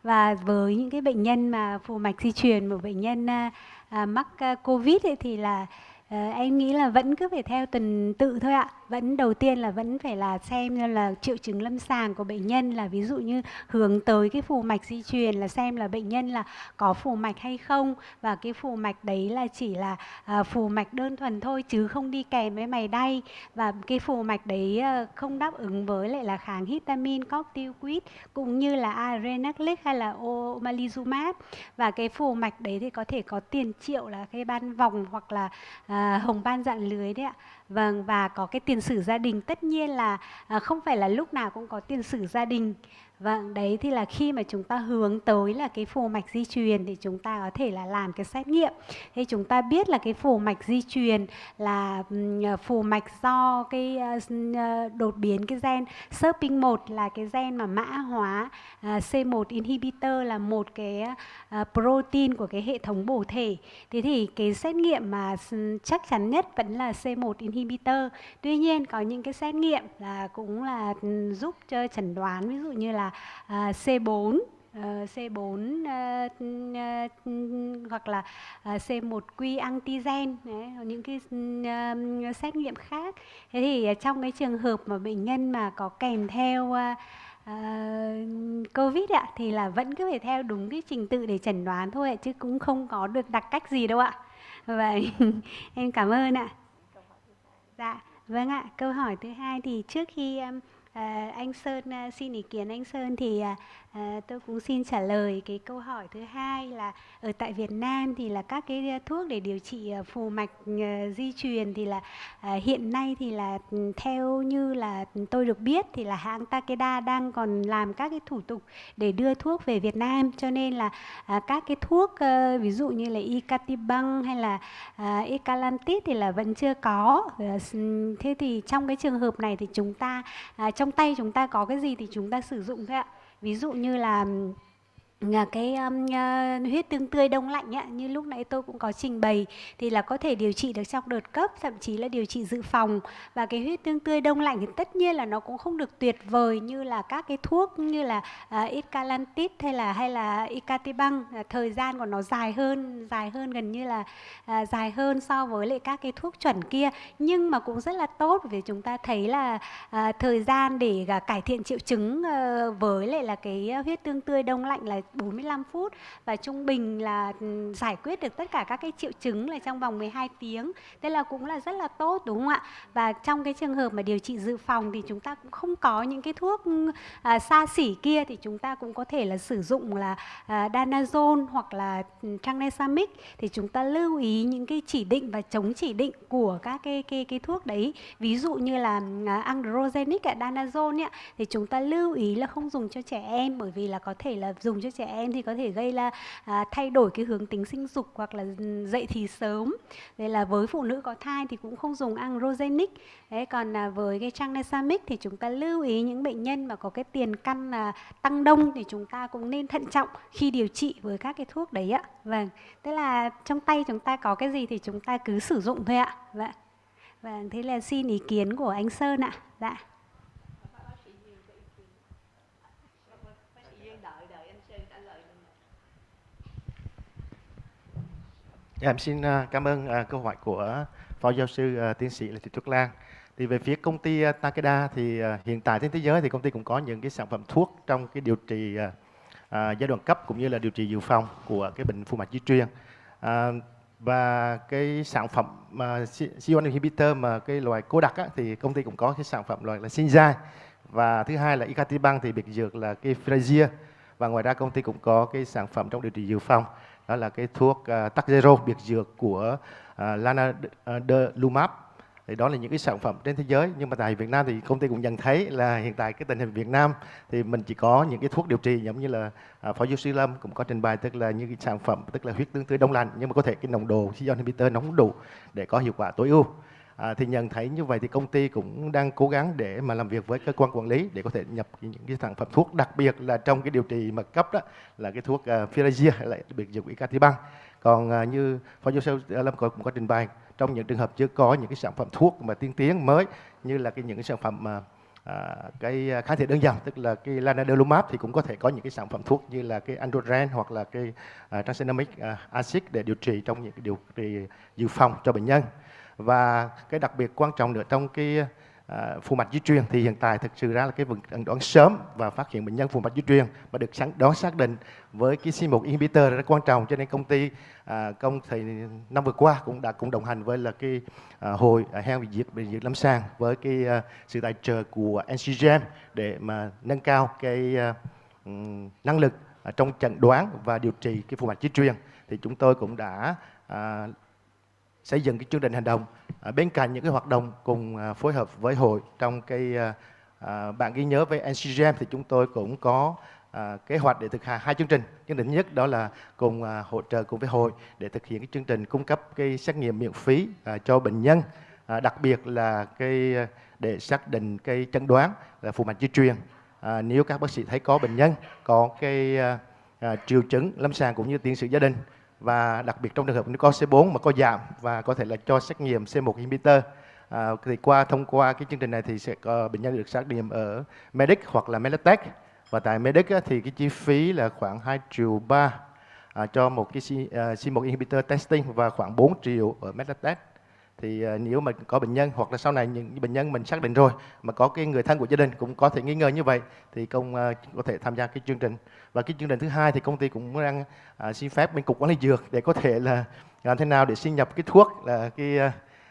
Và với những cái bệnh nhân mà phù mạch di truyền, một bệnh nhân mắc Covid ấy, thì là em nghĩ là vẫn cứ phải theo tuần tự thôi ạ. Vẫn đầu tiên là vẫn phải là xem là triệu chứng lâm sàng của bệnh nhân, là ví dụ như hướng tới cái phù mạch di truyền là xem là bệnh nhân là có phù mạch hay không, và cái phù mạch đấy là chỉ là phù mạch đơn thuần thôi chứ không đi kèm với mày đay, và cái phù mạch đấy không đáp ứng với lại là kháng histamine, corticoid cũng như là arenaclic hay là omalizumab. Và cái phù mạch đấy thì có thể có tiền triệu là cái ban vòng hoặc là hồng ban dạng lưới đấy ạ. Vâng, và có cái tiền sử gia đình, tất nhiên là không phải là lúc nào cũng có tiền sử gia đình. Vâng, đấy thì là khi mà chúng ta hướng tới là cái phù mạch di truyền thì chúng ta có thể là làm cái xét nghiệm. Thế chúng ta biết là cái phù mạch di truyền là phù mạch do cái đột biến cái gen SERPING1 là cái gen mà mã hóa C1 inhibitor, là một cái protein của cái hệ thống bổ thể. Thế thì cái xét nghiệm mà chắc chắn nhất vẫn là C1 inhibitor. Tuy nhiên có những cái xét nghiệm là cũng là giúp cho chẩn đoán, ví dụ như là C4 hoặc là C1q antigen đấy, những cái xét nghiệm khác. Thế thì trong cái trường hợp mà bệnh nhân mà có kèm theo Covid ạ, thì là vẫn cứ phải theo đúng cái trình tự để chẩn đoán thôi ạ, chứ cũng không có được đặc cách gì đâu ạ. Vậy em cảm ơn ạ. Dạ, vâng ạ. Câu hỏi thứ hai thì trước khi anh Sơn xin ý kiến anh Sơn thì tôi cũng xin trả lời cái câu hỏi thứ hai là ở tại Việt Nam thì là các cái thuốc để điều trị phù mạch di truyền thì là hiện nay thì là theo như là tôi được biết thì là hãng Takeda đang còn làm các cái thủ tục để đưa thuốc về Việt Nam, cho nên là các cái thuốc ví dụ như là icatibant hay là ecalantis thì là vẫn chưa có. Thế thì trong cái trường hợp này thì chúng ta trong tay chúng ta có cái gì thì chúng ta sử dụng thôi ạ. Ví dụ như là cái huyết tương tươi đông lạnh ấy, như lúc nãy tôi cũng có trình bày thì là có thể điều trị được trong đợt cấp, thậm chí là điều trị dự phòng. Và cái huyết tương tươi đông lạnh thì tất nhiên là nó cũng không được tuyệt vời như là các cái thuốc như là ecalantis hay là icatibant, thời gian của nó dài hơn gần như là dài hơn so với lại các cái thuốc chuẩn kia, nhưng mà cũng rất là tốt vì chúng ta thấy là thời gian để cải thiện triệu chứng với lại là cái huyết tương tươi đông lạnh là 45 phút, và trung bình là giải quyết được tất cả các cái triệu chứng là trong vòng 12 tiếng. Thế là cũng là rất là tốt, đúng không ạ? Và trong cái trường hợp mà điều trị dự phòng thì chúng ta cũng không có những cái thuốc xa xỉ kia, thì chúng ta cũng có thể là sử dụng là danazol hoặc là tranexamic. Thì chúng ta lưu ý những cái chỉ định và chống chỉ định của các cái thuốc đấy. Ví dụ như là androgenic danazol ấy, thì chúng ta lưu ý là không dùng cho trẻ em, bởi vì là có thể là dùng cho trẻ em thì có thể gây là thay đổi cái hướng tính sinh dục hoặc là dậy thì sớm. Đây là với phụ nữ có thai thì cũng không dùng androgenic. Đấy, còn với cái tranexamic thì chúng ta lưu ý những bệnh nhân mà có cái tiền căn tăng đông thì chúng ta cũng nên thận trọng khi điều trị với các cái thuốc đấy ạ. Vâng, tức là trong tay chúng ta có cái gì thì chúng ta cứ sử dụng thôi ạ. Vâng, thế là xin ý kiến của anh Sơn ạ. Dạ. Em xin cảm ơn câu hỏi của phó giáo sư tiến sĩ Lê Thị Tuyết Lan. Thì về phía công ty Takeda thì hiện tại trên thế giới thì công ty cũng có những cái sản phẩm thuốc trong cái điều trị giai đoạn cấp cũng như là điều trị dự phòng của cái bệnh phù mạch di truyền. Và cái sản phẩm C1 inhibitor mà cái loại cô đặc thì công ty cũng có cái sản phẩm loại là Synzyme, và thứ hai là icatibant thì biệt dược là cái Frazier, và ngoài ra công ty cũng có cái sản phẩm trong điều trị dự phòng đó là cái thuốc Taxero biệt dược của Lanadelumab. Thì đó là những cái sản phẩm trên thế giới, nhưng mà tại Việt Nam thì công ty cũng nhận thấy là hiện tại cái tình hình Việt Nam thì mình chỉ có những cái thuốc điều trị giống như là phó giáo sư Lâm cũng có trình bày, tức là những cái sản phẩm tức là huyết tương tươi đông lạnh, nhưng mà có thể cái nồng độ C1 inhibitor nó không đủ để có hiệu quả tối ưu. Thì nhận thấy như vậy thì công ty cũng đang cố gắng để mà làm việc với cơ quan quản lý để có thể nhập những cái sản phẩm thuốc, đặc biệt là trong cái điều trị mà cấp đó là cái thuốc Frazier hay là biệt dược icatibant. Còn như phó giáo sư Lâm cũng có trình bày, trong những trường hợp chưa có những cái sản phẩm thuốc mà tiên tiến mới như là những cái sản phẩm mà cái kháng thể đơn dòng tức là cái Lanadelumab, thì cũng có thể có những cái sản phẩm thuốc như là cái androgen hoặc là cái tranexamic acid để điều trị trong những cái điều trị dự phòng cho bệnh nhân. Và cái đặc biệt quan trọng nữa trong cái phù mạch di truyền thì hiện tại thực sự ra là cái việc chẩn đoán sớm và phát hiện bệnh nhân phù mạch di truyền và được đó xác định với cái C1 inhibitor rất quan trọng, cho nên công ty thời năm vừa qua cũng đã đồng hành với là cái hội bệnh viện lâm sàng với cái sự tài trợ của NCGM để mà nâng cao cái năng lực trong chẩn đoán và điều trị cái phù mạch di truyền. Thì chúng tôi cũng đã xây dựng cái chương trình hành động bên cạnh những cái hoạt động cùng phối hợp với hội trong cái bản ghi nhớ với NCGM, thì chúng tôi cũng có kế hoạch để thực hiện hai chương trình. Chương trình nhất đó là cùng hỗ trợ cùng với hội để thực hiện cái chương trình cung cấp cái xét nghiệm miễn phí cho bệnh nhân, đặc biệt là cái để xác định cái chẩn đoán là phù mạch di truyền. Nếu các bác sĩ thấy có bệnh nhân có cái triệu chứng lâm sàng cũng như tiền sử gia đình, và đặc biệt trong trường hợp nếu có C4 mà có giảm và có thể là cho xét nghiệm C1 inhibitor, thì thông qua cái chương trình này thì sẽ có bệnh nhân được xét nghiệm ở Medic hoặc là Meditech. Và tại Medic thì cái chi phí là khoảng 2,3 triệu cho một cái C1 inhibitor testing và khoảng 4 triệu ở Meditech. Thì nếu mà có bệnh nhân hoặc là sau này những bệnh nhân mình xác định rồi mà có cái người thân của gia đình cũng có thể nghi ngờ như vậy thì có thể tham gia cái chương trình. Và cái chương trình thứ hai thì công ty cũng đang xin phép bên cục quản lý dược để có thể là làm thế nào để xin nhập cái thuốc là cái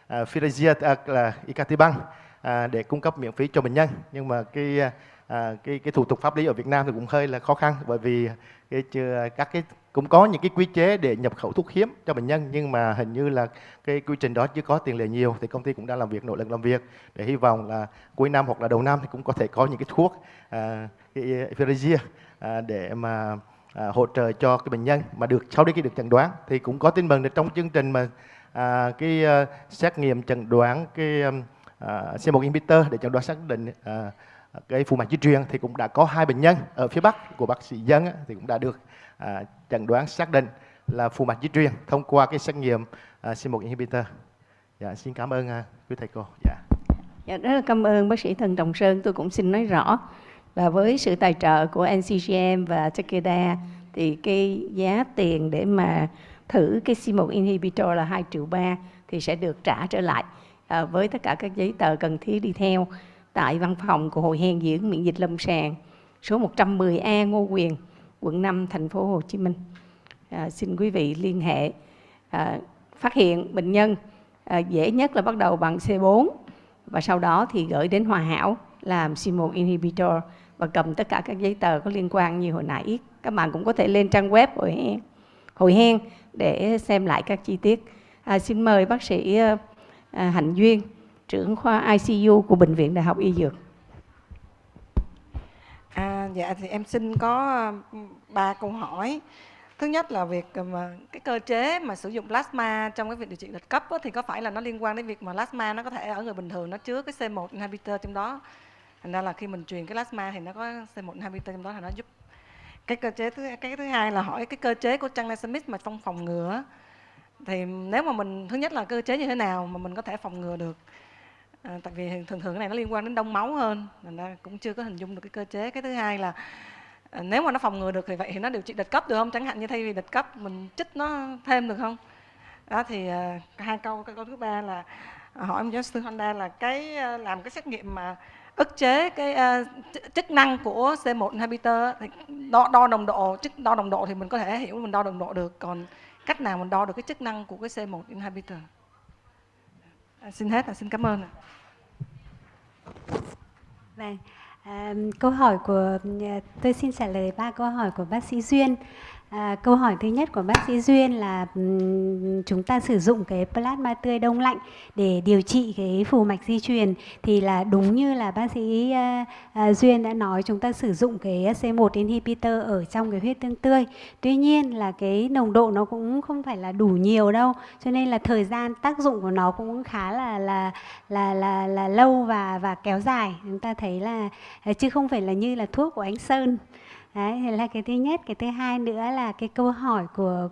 Frazier là icatibant để cung cấp miễn phí cho bệnh nhân. Nhưng mà cái thủ tục pháp lý ở Việt Nam thì cũng hơi là khó khăn, bởi vì cũng có những cái quy chế để nhập khẩu thuốc hiếm cho bệnh nhân, nhưng mà hình như là cái quy trình đó chưa có tiền lệ nhiều. Thì công ty cũng đang nỗ lực làm việc để hy vọng là cuối năm hoặc là đầu năm thì cũng có thể có những cái thuốc cái Frazier để mà hỗ trợ cho cái bệnh nhân mà sau đấy khi được chẩn đoán. Thì cũng có tin mừng là trong chương trình mà cái xét nghiệm chẩn đoán cái C1 inhibitor để chẩn đoán xác định cái phù mạch di truyền thì cũng đã có 2 bệnh nhân ở phía Bắc của bác sĩ Dân thì cũng đã được chẩn đoán xác định là phù mạch di truyền thông qua cái xét nghiệm C1 inhibitor. Dạ, xin cảm ơn quý thầy cô. Dạ. Dạ, rất là cảm ơn bác sĩ Thần Trọng Sơn. Tôi cũng xin nói rõ là với sự tài trợ của NCGM và Takeda thì cái giá tiền để mà thử cái C1 inhibitor là 2,3 triệu thì sẽ được trả trở lại với tất cả các giấy tờ cần thiết đi theo tại văn phòng của Hội Hen Dưỡng Miễn dịch Lâm sàng số 110A Ngô Quyền, quận 5, thành phố Hồ Chí Minh. Xin quý vị liên hệ. Phát hiện bệnh nhân dễ nhất là bắt đầu bằng C4 và sau đó thì gửi đến Hòa Hảo làm C1 inhibitor và cầm tất cả các giấy tờ có liên quan như hồi nãy. Các bạn cũng có thể lên trang web Hội Hen để xem lại các chi tiết. Xin mời bác sĩ Hạnh Duyên, trưởng khoa ICU của Bệnh viện Đại học Y Dược. Dạ thì em xin có 3 câu hỏi. Thứ nhất là việc mà cái cơ chế mà sử dụng plasma trong cái việc điều trị đợt cấp thì có phải là nó liên quan đến việc mà plasma nó có thể ở người bình thường nó chứa cái C1 inhibitor trong đó, thành ra là khi mình truyền cái plasma thì nó có C1 inhibitor trong đó thì nó giúp cái cơ chế cái thứ hai là hỏi cái cơ chế của tranexamic mà trong phòng ngừa thì nếu mà mình thứ nhất là cơ chế như thế nào mà mình có thể phòng ngừa được, tại vì thường cái này nó liên quan đến đông máu hơn, thành ra cũng chưa có hình dung được cái cơ chế. Cái thứ hai là nếu mà nó phòng ngừa được thì vậy thì nó điều trị đợt cấp được không, chẳng hạn như thay vì đợt cấp mình chích nó thêm được không, Đó thì hai câu. Cái câu thứ ba là hỏi ông giáo sư Honda là làm cái xét nghiệm mà ức chế cái chức năng của C1 inhibitor thì đo nồng độ thì mình có thể hiểu mình đo nồng độ được, còn cách nào mình đo được cái chức năng của cái C1 inhibitor? Xin hết, xin cảm ơn. Vâng, câu hỏi của tôi xin trả lời 3 câu hỏi của bác sĩ Duyên. Câu hỏi thứ nhất của bác sĩ Duyên là chúng ta sử dụng cái plasma tươi đông lạnh để điều trị cái phù mạch di truyền, thì là đúng như là bác sĩ Duyên đã nói, chúng ta sử dụng cái C1 inhibitor ở trong cái huyết tương tươi. Tuy nhiên là cái nồng độ nó cũng không phải là đủ nhiều đâu, cho nên là thời gian tác dụng của nó cũng khá là lâu và kéo dài. Chúng ta thấy là chứ không phải là như là thuốc của anh Sơn. Đấy, thế là cái thứ nhất. Cái thứ hai nữa là cái câu hỏi của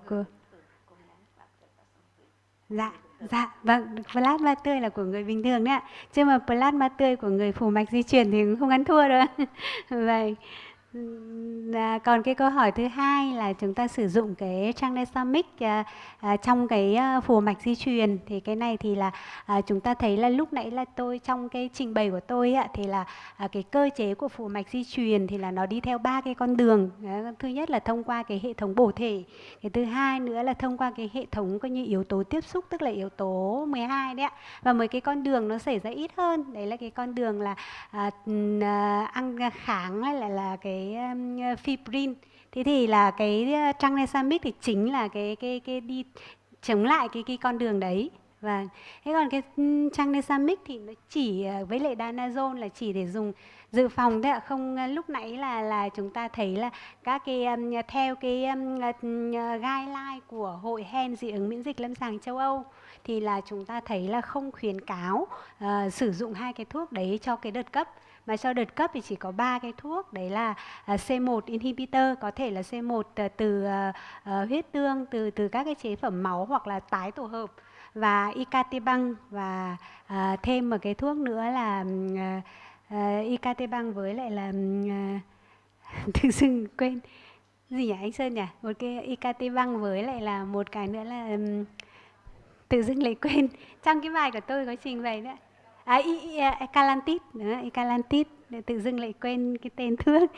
dạ vâng, plasma tươi là của người bình thường đấy ạ, chứ mà plasma tươi của người phù mạch di truyền thì cũng không ăn thua đâu. Vậy còn cái câu hỏi thứ hai là chúng ta sử dụng cái tranexamic trong cái phù mạch di truyền, thì cái này thì là chúng ta thấy là lúc nãy là tôi trong cái trình bày của tôi thì là cái cơ chế của phù mạch di truyền thì là nó đi theo 3 cái con đường. Thứ nhất là thông qua cái hệ thống bổ thể, cái thứ hai nữa là thông qua cái hệ thống coi như yếu tố tiếp xúc, tức là yếu tố 12 đấy ạ. Và mấy cái con đường nó xảy ra ít hơn, đấy là cái con đường là ăn kháng hay là cái fibrin. Thế thì là cái tranexamic thì chính là cái đi chống lại cái con đường đấy. Và thế còn cái tranexamic thì nó chỉ với lại danazol là chỉ để dùng dự phòng thôi ạ. Không, lúc nãy là chúng ta thấy là các cái theo cái guideline của Hội hen dị ứng miễn dịch lâm sàng châu Âu thì là chúng ta thấy là không khuyến cáo sử dụng hai cái thuốc đấy cho cái đợt cấp. Mà cho đợt cấp thì chỉ có 3 cái thuốc, đấy là C1 inhibitor, có thể là C1 từ huyết tương, từ các cái chế phẩm máu hoặc là tái tổ hợp, và icatibang, và thêm một cái thuốc nữa là icatibang với lại là tự dưng quên gì nhỉ anh Sơn nhỉ, một cái icatibang với lại là một cái nữa là tự dưng lại quên, trong cái bài của tôi có trình bày nữa. Calantit, Calantit, tự dưng lại quên cái tên thuốc.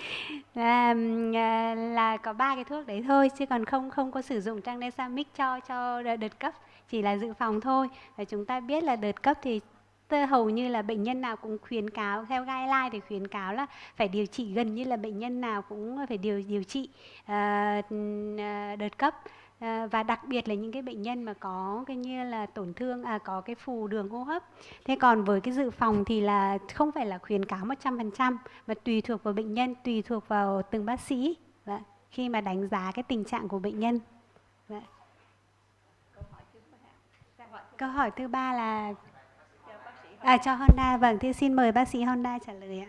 Là có 3 cái thuốc đấy thôi, chứ còn không có sử dụng tranexamic cho đợt cấp, chỉ là dự phòng thôi. Và chúng ta biết là đợt cấp thì hầu như là bệnh nhân nào cũng khuyến cáo, theo guideline thì khuyến cáo là phải điều trị, gần như là bệnh nhân nào cũng phải điều trị đợt cấp. Và đặc biệt là những cái bệnh nhân mà có cái như là tổn thương có cái phù đường hô hấp. Thế còn với cái dự phòng thì là không phải là khuyến cáo 100%, mà tùy thuộc vào bệnh nhân, tùy thuộc vào từng bác sĩ khi mà đánh giá cái tình trạng của bệnh nhân. Câu hỏi thứ ba là cho Honda. Vâng, thế xin mời bác sĩ Honda trả lời ạ.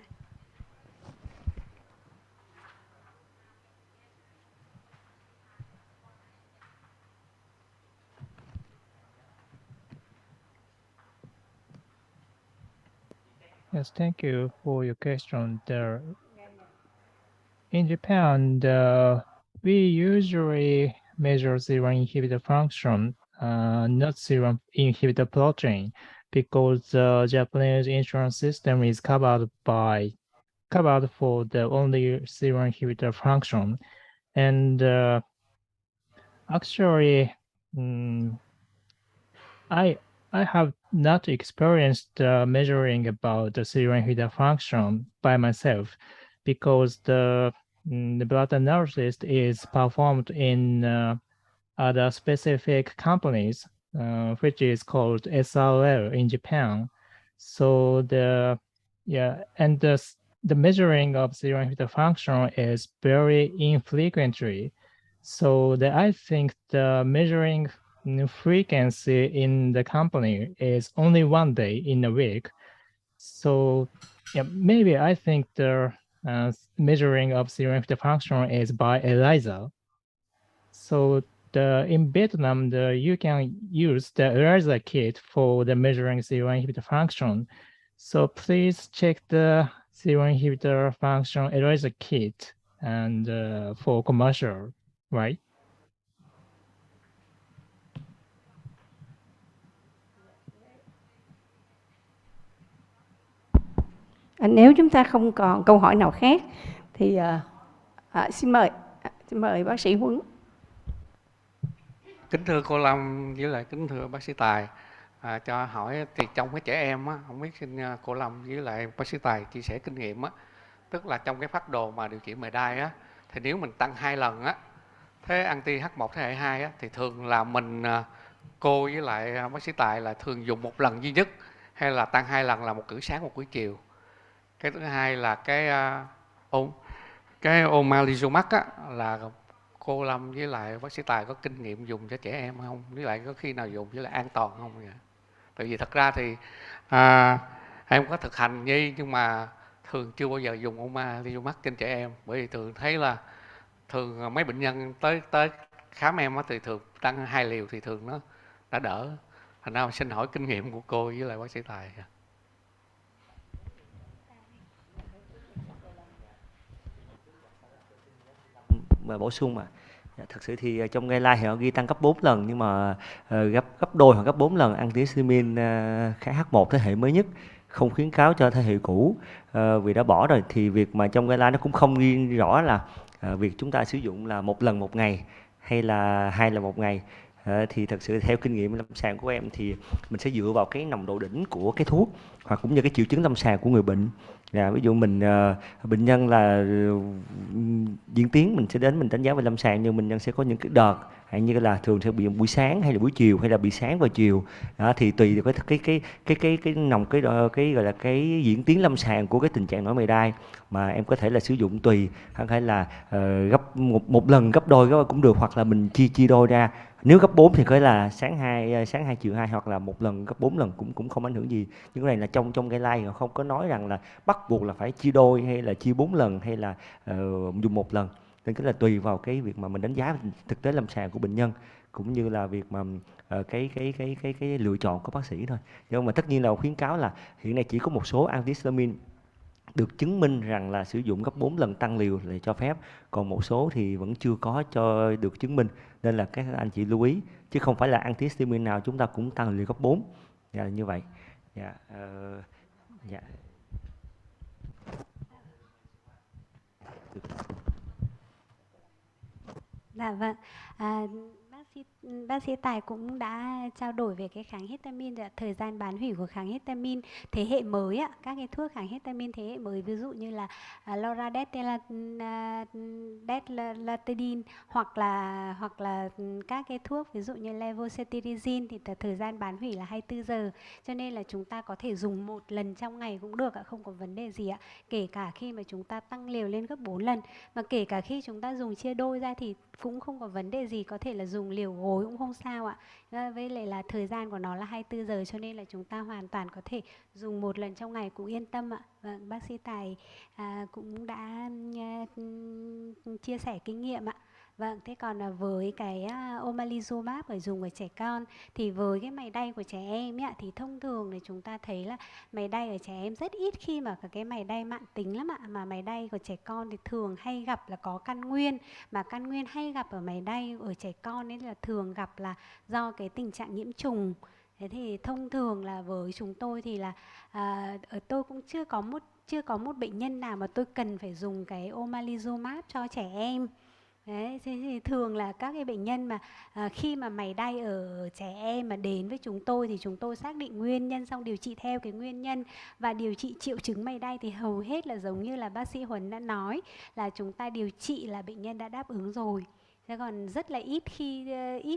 Yes, thank you for your question there. In Japan, we usually measure C1 inhibitor function, not C1 inhibitor protein, because the Japanese insurance system is covered for the only C1 inhibitor function. And actually, I have not experienced measuring about the C1 inhibitor function by myself, because the blood analysis is performed in other specific companies, which is called SRL in Japan. So the measuring of C1 inhibitor function is very infrequently. So I think the measuring frequency in the company is only 1 day in a week. So maybe I think the measuring of C1 inhibitor function is by ELISA. So in Vietnam, you can use the ELISA kit for the measuring C1 inhibitor function. So please check the C1 inhibitor function ELISA kit and for commercial, right? Nếu chúng ta không còn câu hỏi nào khác thì xin mời bác sĩ Huấn. Kính thưa cô Lâm với lại kính thưa bác sĩ Tài, cho hỏi thì trong cái trẻ em á, không biết xin cô Lâm với lại bác sĩ Tài chia sẻ kinh nghiệm á, tức là trong cái phác đồ mà điều trị mề đai á, thì nếu mình tăng 2 lần á, thế anti H1 thế hệ 2 á, thì thường là mình cô với lại bác sĩ Tài là thường dùng một lần duy nhất hay là tăng 2 lần là một cử sáng một cử chiều? Cái thứ hai là cái omalizumab á, là cô Lâm với lại bác sĩ Tài có kinh nghiệm dùng cho trẻ em không? Với lại có khi nào dùng với lại an toàn không vậy? Tại vì thật ra thì em có thực hành nhi nhưng mà thường chưa bao giờ dùng omalizumab trên trẻ em, bởi vì thường thấy là thường mấy bệnh nhân tới khám em thì thường tăng 2 liều thì thường nó đã đỡ. Thành ra xin hỏi kinh nghiệm của cô với lại bác sĩ Tài. Mà bổ sung mà thật sự thì trong guideline thì họ ghi tăng gấp 4 lần, nhưng mà gấp đôi hoặc gấp 4 lần antihistamine kháng H1 thế hệ mới nhất, không khuyến cáo cho thế hệ cũ vì đã bỏ rồi. Thì việc mà trong guideline nó cũng không ghi rõ là việc chúng ta sử dụng là 1 lần 1 ngày hay là 2 lần 1 ngày. Thì thật sự theo kinh nghiệm lâm sàng của em thì mình sẽ dựa vào cái nồng độ đỉnh của cái thuốc hoặc cũng như cái triệu chứng lâm sàng của người bệnh. Ví dụ mình bệnh nhân là diễn tiến, mình sẽ đến mình đánh giá về lâm sàng, nhưng bệnh nhân sẽ có những cái đợt như là thường sẽ bị buổi sáng hay là buổi chiều hay là bị sáng và chiều đó, thì tùy vào cái gọi là cái diễn tiến lâm sàng của cái tình trạng nổi mề đai mà em có thể là sử dụng tùy, có thể là gấp một lần gấp đôi cũng được, hoặc là mình chia đôi ra. Nếu gấp 4 thì có thể là sáng 2 chiều 2, hoặc là một lần gấp 4 lần cũng không ảnh hưởng gì. Nhưng cái này là trong guideline họ không có nói rằng là bắt buộc là phải chia đôi hay là chia 4 lần hay là dùng một lần. Nên cái là tùy vào cái việc mà mình đánh giá thực tế lâm sàng của bệnh nhân, cũng như là việc mà cái lựa chọn của bác sĩ thôi. Nhưng mà tất nhiên là khuyến cáo là hiện nay chỉ có một số antihistamine được chứng minh rằng là sử dụng gấp 4 lần tăng liều là cho phép, còn một số thì vẫn chưa có cho được chứng minh, nên là các anh chị lưu ý, chứ không phải là antihistamine nào chúng ta cũng tăng liều gấp 4 như vậy. Dạ vâng. Bác sĩ Tài cũng đã trao đổi về cái kháng histamine, thời gian bán hủy của kháng histamine thế hệ mới ạ, các cái thuốc kháng histamine thế hệ mới, ví dụ như là loratadine hoặc là các cái thuốc ví dụ như levocetirizine thì thời gian bán hủy là 24 giờ, cho nên là chúng ta có thể dùng một lần trong ngày cũng được ạ, không có vấn đề gì ạ. Kể cả khi mà chúng ta tăng liều lên gấp 4 lần, mà kể cả khi chúng ta dùng chia đôi ra thì cũng không có vấn đề gì, có thể là dùng liều gối cũng không sao ạ. Với lại là thời gian của nó là 24 giờ, cho nên là chúng ta hoàn toàn có thể dùng một lần trong ngày cũng yên tâm ạ. Vâng, bác sĩ Tài cũng đã chia sẻ kinh nghiệm ạ. Vâng, thế còn với cái omalizumab phải dùng ở trẻ con thì với cái mày đay của trẻ em ấy, thì thông thường thì chúng ta thấy là mày đay ở trẻ em rất ít khi mà cái mày đay mãn tính lắm ạ, mà mày đay của trẻ con thì thường hay gặp là có căn nguyên, mà căn nguyên hay gặp ở mày đay ở trẻ con nên là thường gặp là do cái tình trạng nhiễm trùng. Thế thì thông thường là với chúng tôi thì là tôi cũng chưa có một bệnh nhân nào mà tôi cần phải dùng cái omalizumab cho trẻ em. Đấy, thế thì thường là các cái bệnh nhân mà khi mà mày đay ở trẻ em mà đến với chúng tôi thì chúng tôi xác định nguyên nhân, xong điều trị theo cái nguyên nhân và điều trị triệu chứng mày đay thì hầu hết là giống như là bác sĩ Huấn đã nói, là chúng ta điều trị là bệnh nhân đã đáp ứng rồi. Thế còn rất là ít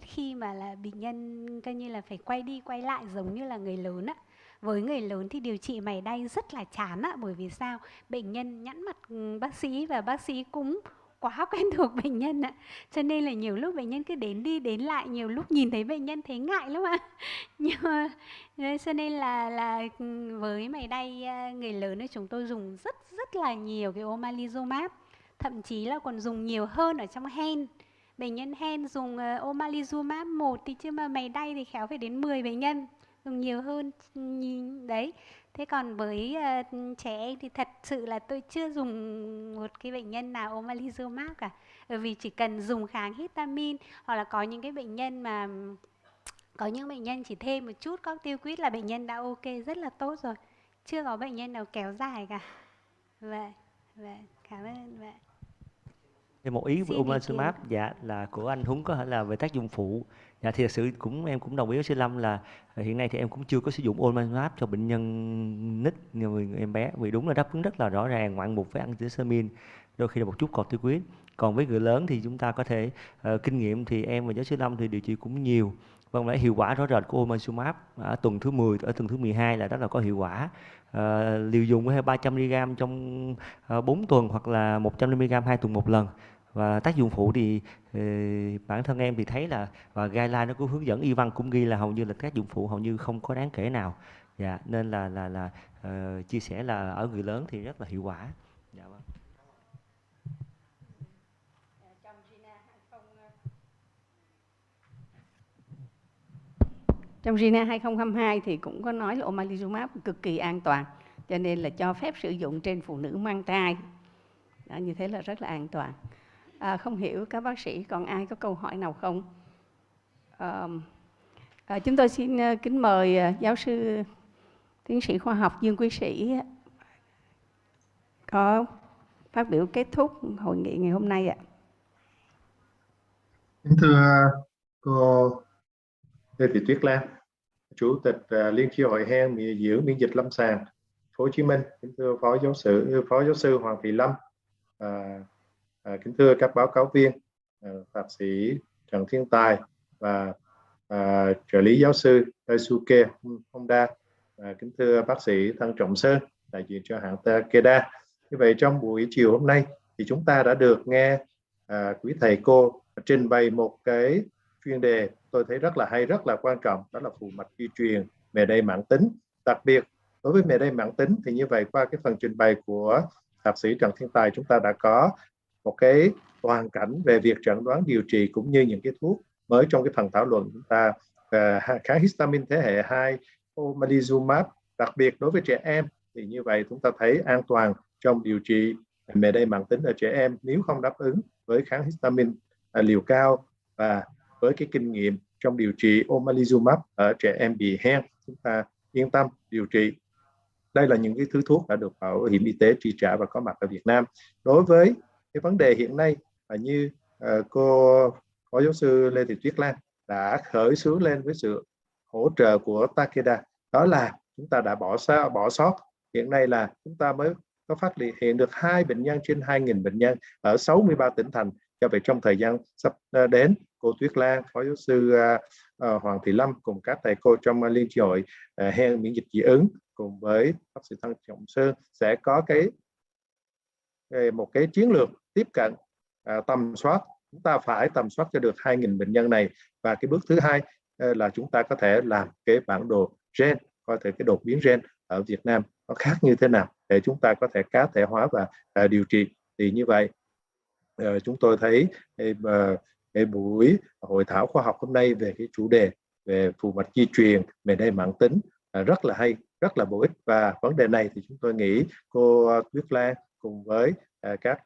khi mà là bệnh nhân coi như là phải quay đi quay lại giống như là người lớn á. Với người lớn thì điều trị mày đay rất là chán ạ, bởi vì sao? Bệnh nhân nhẵn mặt bác sĩ và bác sĩ cũng quá quen thuộc bệnh nhân ạ. Cho nên là nhiều lúc bệnh nhân cứ đến đi đến lại, nhiều lúc nhìn thấy bệnh nhân thấy ngại lắm ạ. Nhưng mà cho nên là với mày đay người lớn ấy, chúng tôi dùng rất là nhiều cái omalizumab, thậm chí là còn dùng nhiều hơn ở trong hen. Bệnh nhân hen dùng omalizumab 1 thì chứ mà mày đay thì khéo phải đến 10 bệnh nhân dùng nhiều hơn đấy. Thế còn với trẻ em thì thật sự là tôi chưa dùng một cái bệnh nhân nào omalizumab cả, bởi vì chỉ cần dùng kháng histamine, hoặc là có những cái bệnh nhân mà có những bệnh nhân chỉ thêm một chút corticoid là bệnh nhân đã ok rất là tốt rồi. chưa có bệnh nhân nào kéo dài cả. Vâng, cảm ơn. Vâng. Thêm một ý về Xin ý omalizumab, kiến. dạ, là của anh Huấn có thể là về tác dụng phụ. Dạ thì thật sự em cũng đồng ý với sư Lâm là hiện nay thì em cũng chưa có sử dụng omalizumab cho bệnh nhân nít, người em bé, vì đúng là đáp ứng rất là rõ ràng, ngoạn mục với antihistamine, đôi khi là một chút corticoid. Còn với người lớn thì chúng ta có thể kinh nghiệm thì em và giáo sư Lâm thì điều trị cũng nhiều. Vâng, lại hiệu quả rõ rệt của omalizumab ở tuần thứ 10, ở tuần thứ 12 là rất là có hiệu quả. Liều dùng với 300mg trong 4 tuần hoặc là 150mg 2 tuần một lần. Và tác dụng phụ thì bản thân em thì thấy là, và guideline nó cũng hướng dẫn, y văn cũng ghi là hầu như là tác dụng phụ hầu như không có đáng kể nào. Dạ, nên là chia sẻ là ở người lớn thì rất là hiệu quả. Dạ vâng. Trong GINA 2022 thì cũng có nói là omalizumab cực kỳ an toàn, cho nên là cho phép sử dụng trên phụ nữ mang thai. Đó, như thế là rất là an toàn. Không hiểu các bác sĩ còn ai có câu hỏi nào không? Chúng tôi xin kính mời giáo sư tiến sĩ khoa học Dương Quý Sĩ có phát biểu kết thúc hội nghị ngày hôm nay ạ. Kính thưa cô Lê Thị Tuyết Lan, Chủ tịch Liên chi hội hen dưỡng miễn dịch lâm sàng Thành phố Hồ Chí Minh, kính thưa Phó giáo sư Hoàng Thị Lâm, kính thưa các báo cáo viên, thạc sĩ Trần Thiên Tài và trợ lý giáo sư Daisuke Honda, kính thưa bác sĩ Thân Trọng Sơn, đại diện cho hãng Takeda. Như vậy trong buổi chiều hôm nay thì chúng ta đã được nghe quý thầy cô trình bày một cái chuyên đề tôi thấy rất là hay, rất là quan trọng, đó là phù mạch di truyền mề đay mãn tính. Đặc biệt đối với mề đay mãn tính thì như vậy, qua cái phần trình bày của thạc sĩ Trần Thiên Tài, chúng ta đã có một cái toàn cảnh về việc chẩn đoán điều trị cũng như những cái thuốc mới trong cái phần thảo luận. Chúng ta kháng histamine thế hệ 2 omalizumab, đặc biệt đối với trẻ em thì như vậy chúng ta thấy an toàn trong điều trị mề đay mãn tính ở trẻ em nếu không đáp ứng với kháng histamine liều cao, và với cái kinh nghiệm trong điều trị omalizumab ở trẻ em bị hen, chúng ta yên tâm điều trị. Đây là những cái thứ thuốc đã được bảo hiểm y tế chi trả và có mặt ở Việt Nam. Đối với cái vấn đề hiện nay, như cô Phó giáo sư Lê Thị Tuyết Lan đã khởi xướng lên với sự hỗ trợ của Takeda, đó là chúng ta đã bỏ sót. Hiện nay là chúng ta mới có phát hiện được 2 bệnh nhân trên 2.000 bệnh nhân ở 63 tỉnh thành. Do vậy trong thời gian sắp đến, cô Tuyết Lan, Phó giáo sư Hoàng Thị Lâm cùng các thầy cô trong Liên chi hội hen miễn dịch dị ứng cùng với bác sĩ Thân Trọng Sơn sẽ có một cái chiến lược tiếp cận tầm soát. Chúng ta phải tầm soát cho được 2.000 bệnh nhân này, và cái bước thứ hai là chúng ta có thể làm cái bản đồ gen, coi thử cái đột biến gen ở Việt Nam nó khác như thế nào để chúng ta có thể cá thể hóa và điều trị. Thì như vậy chúng tôi thấy cái buổi hội thảo khoa học hôm nay về cái chủ đề về phù mạch di truyền mề đay mãn tính rất là hay, rất là bổ ích. Và vấn đề này thì chúng tôi nghĩ cô Tuyết Lan cùng với các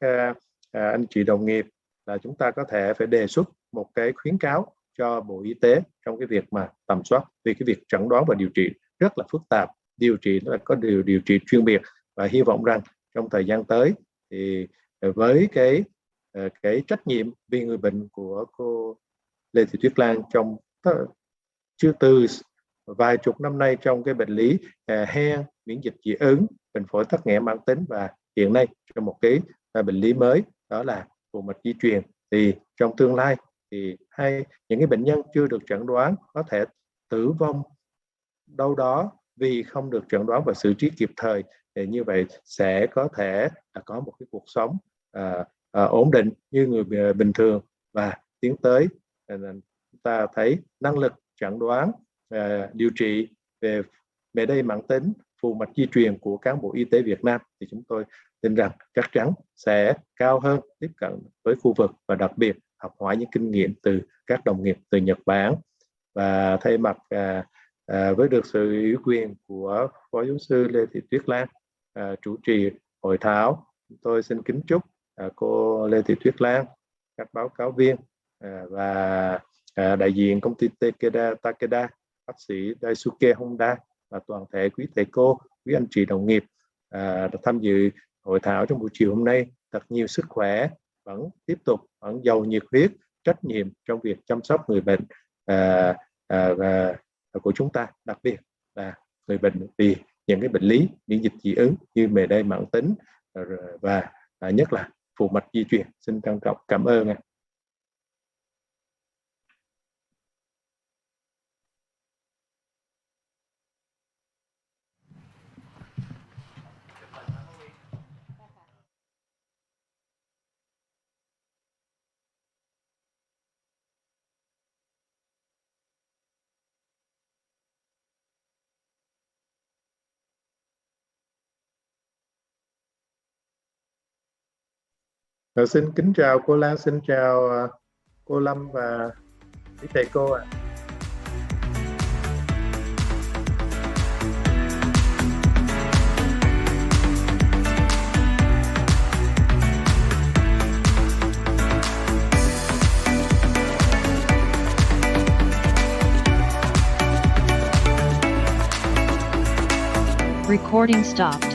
anh chị đồng nghiệp là chúng ta có thể phải đề xuất một cái khuyến cáo cho Bộ Y tế trong cái việc mà tầm soát, vì cái việc chẩn đoán và điều trị rất là phức tạp, điều trị nó là có điều trị chuyên biệt, và hy vọng rằng trong thời gian tới thì với cái trách nhiệm vì người bệnh của cô Lê Thị Tuyết Lan trong chưa từ vài chục năm nay trong cái bệnh lý hen, miễn dịch dị ứng, bệnh phổi tắc nghẽn mãn tính, và hiện nay trong một cái bệnh lý mới đó là phù mạch di truyền, thì trong tương lai thì những cái bệnh nhân chưa được chẩn đoán có thể tử vong đâu đó vì không được chẩn đoán và xử trí kịp thời, thì như vậy sẽ có thể có một cái cuộc sống ổn định như người bình thường, và tiến tới chúng ta thấy năng lực chẩn đoán điều trị về mề đay mãn tính, phù mạch di truyền của cán bộ y tế Việt Nam thì chúng tôi tin rằng chắc chắn sẽ cao hơn, tiếp cận với khu vực, và đặc biệt học hỏi những kinh nghiệm từ các đồng nghiệp từ Nhật Bản. Và thay mặt với được sự ủy quyền của Phó giáo sư Lê Thị Tuyết Lan chủ trì hội thảo, tôi xin kính chúc cô Lê Thị Tuyết Lan, các báo cáo viên và đại diện công ty Takeda, bác sĩ Daisuke Honda và toàn thể quý thầy cô quý anh chị đồng nghiệp đã tham dự hội thảo trong buổi chiều hôm nay. Thật nhiều sức khỏe, vẫn giàu nhiệt huyết, trách nhiệm trong việc chăm sóc người bệnh của chúng ta, đặc biệt là người bệnh vì những cái bệnh lý miễn dịch dị ứng như mề đay mãn tính và nhất là phù mạch di truyền. Xin trân trọng cảm ơn. Xin kính chào cô Lan, xin chào cô Lâm và quý thầy cô ạ. Recording stopped.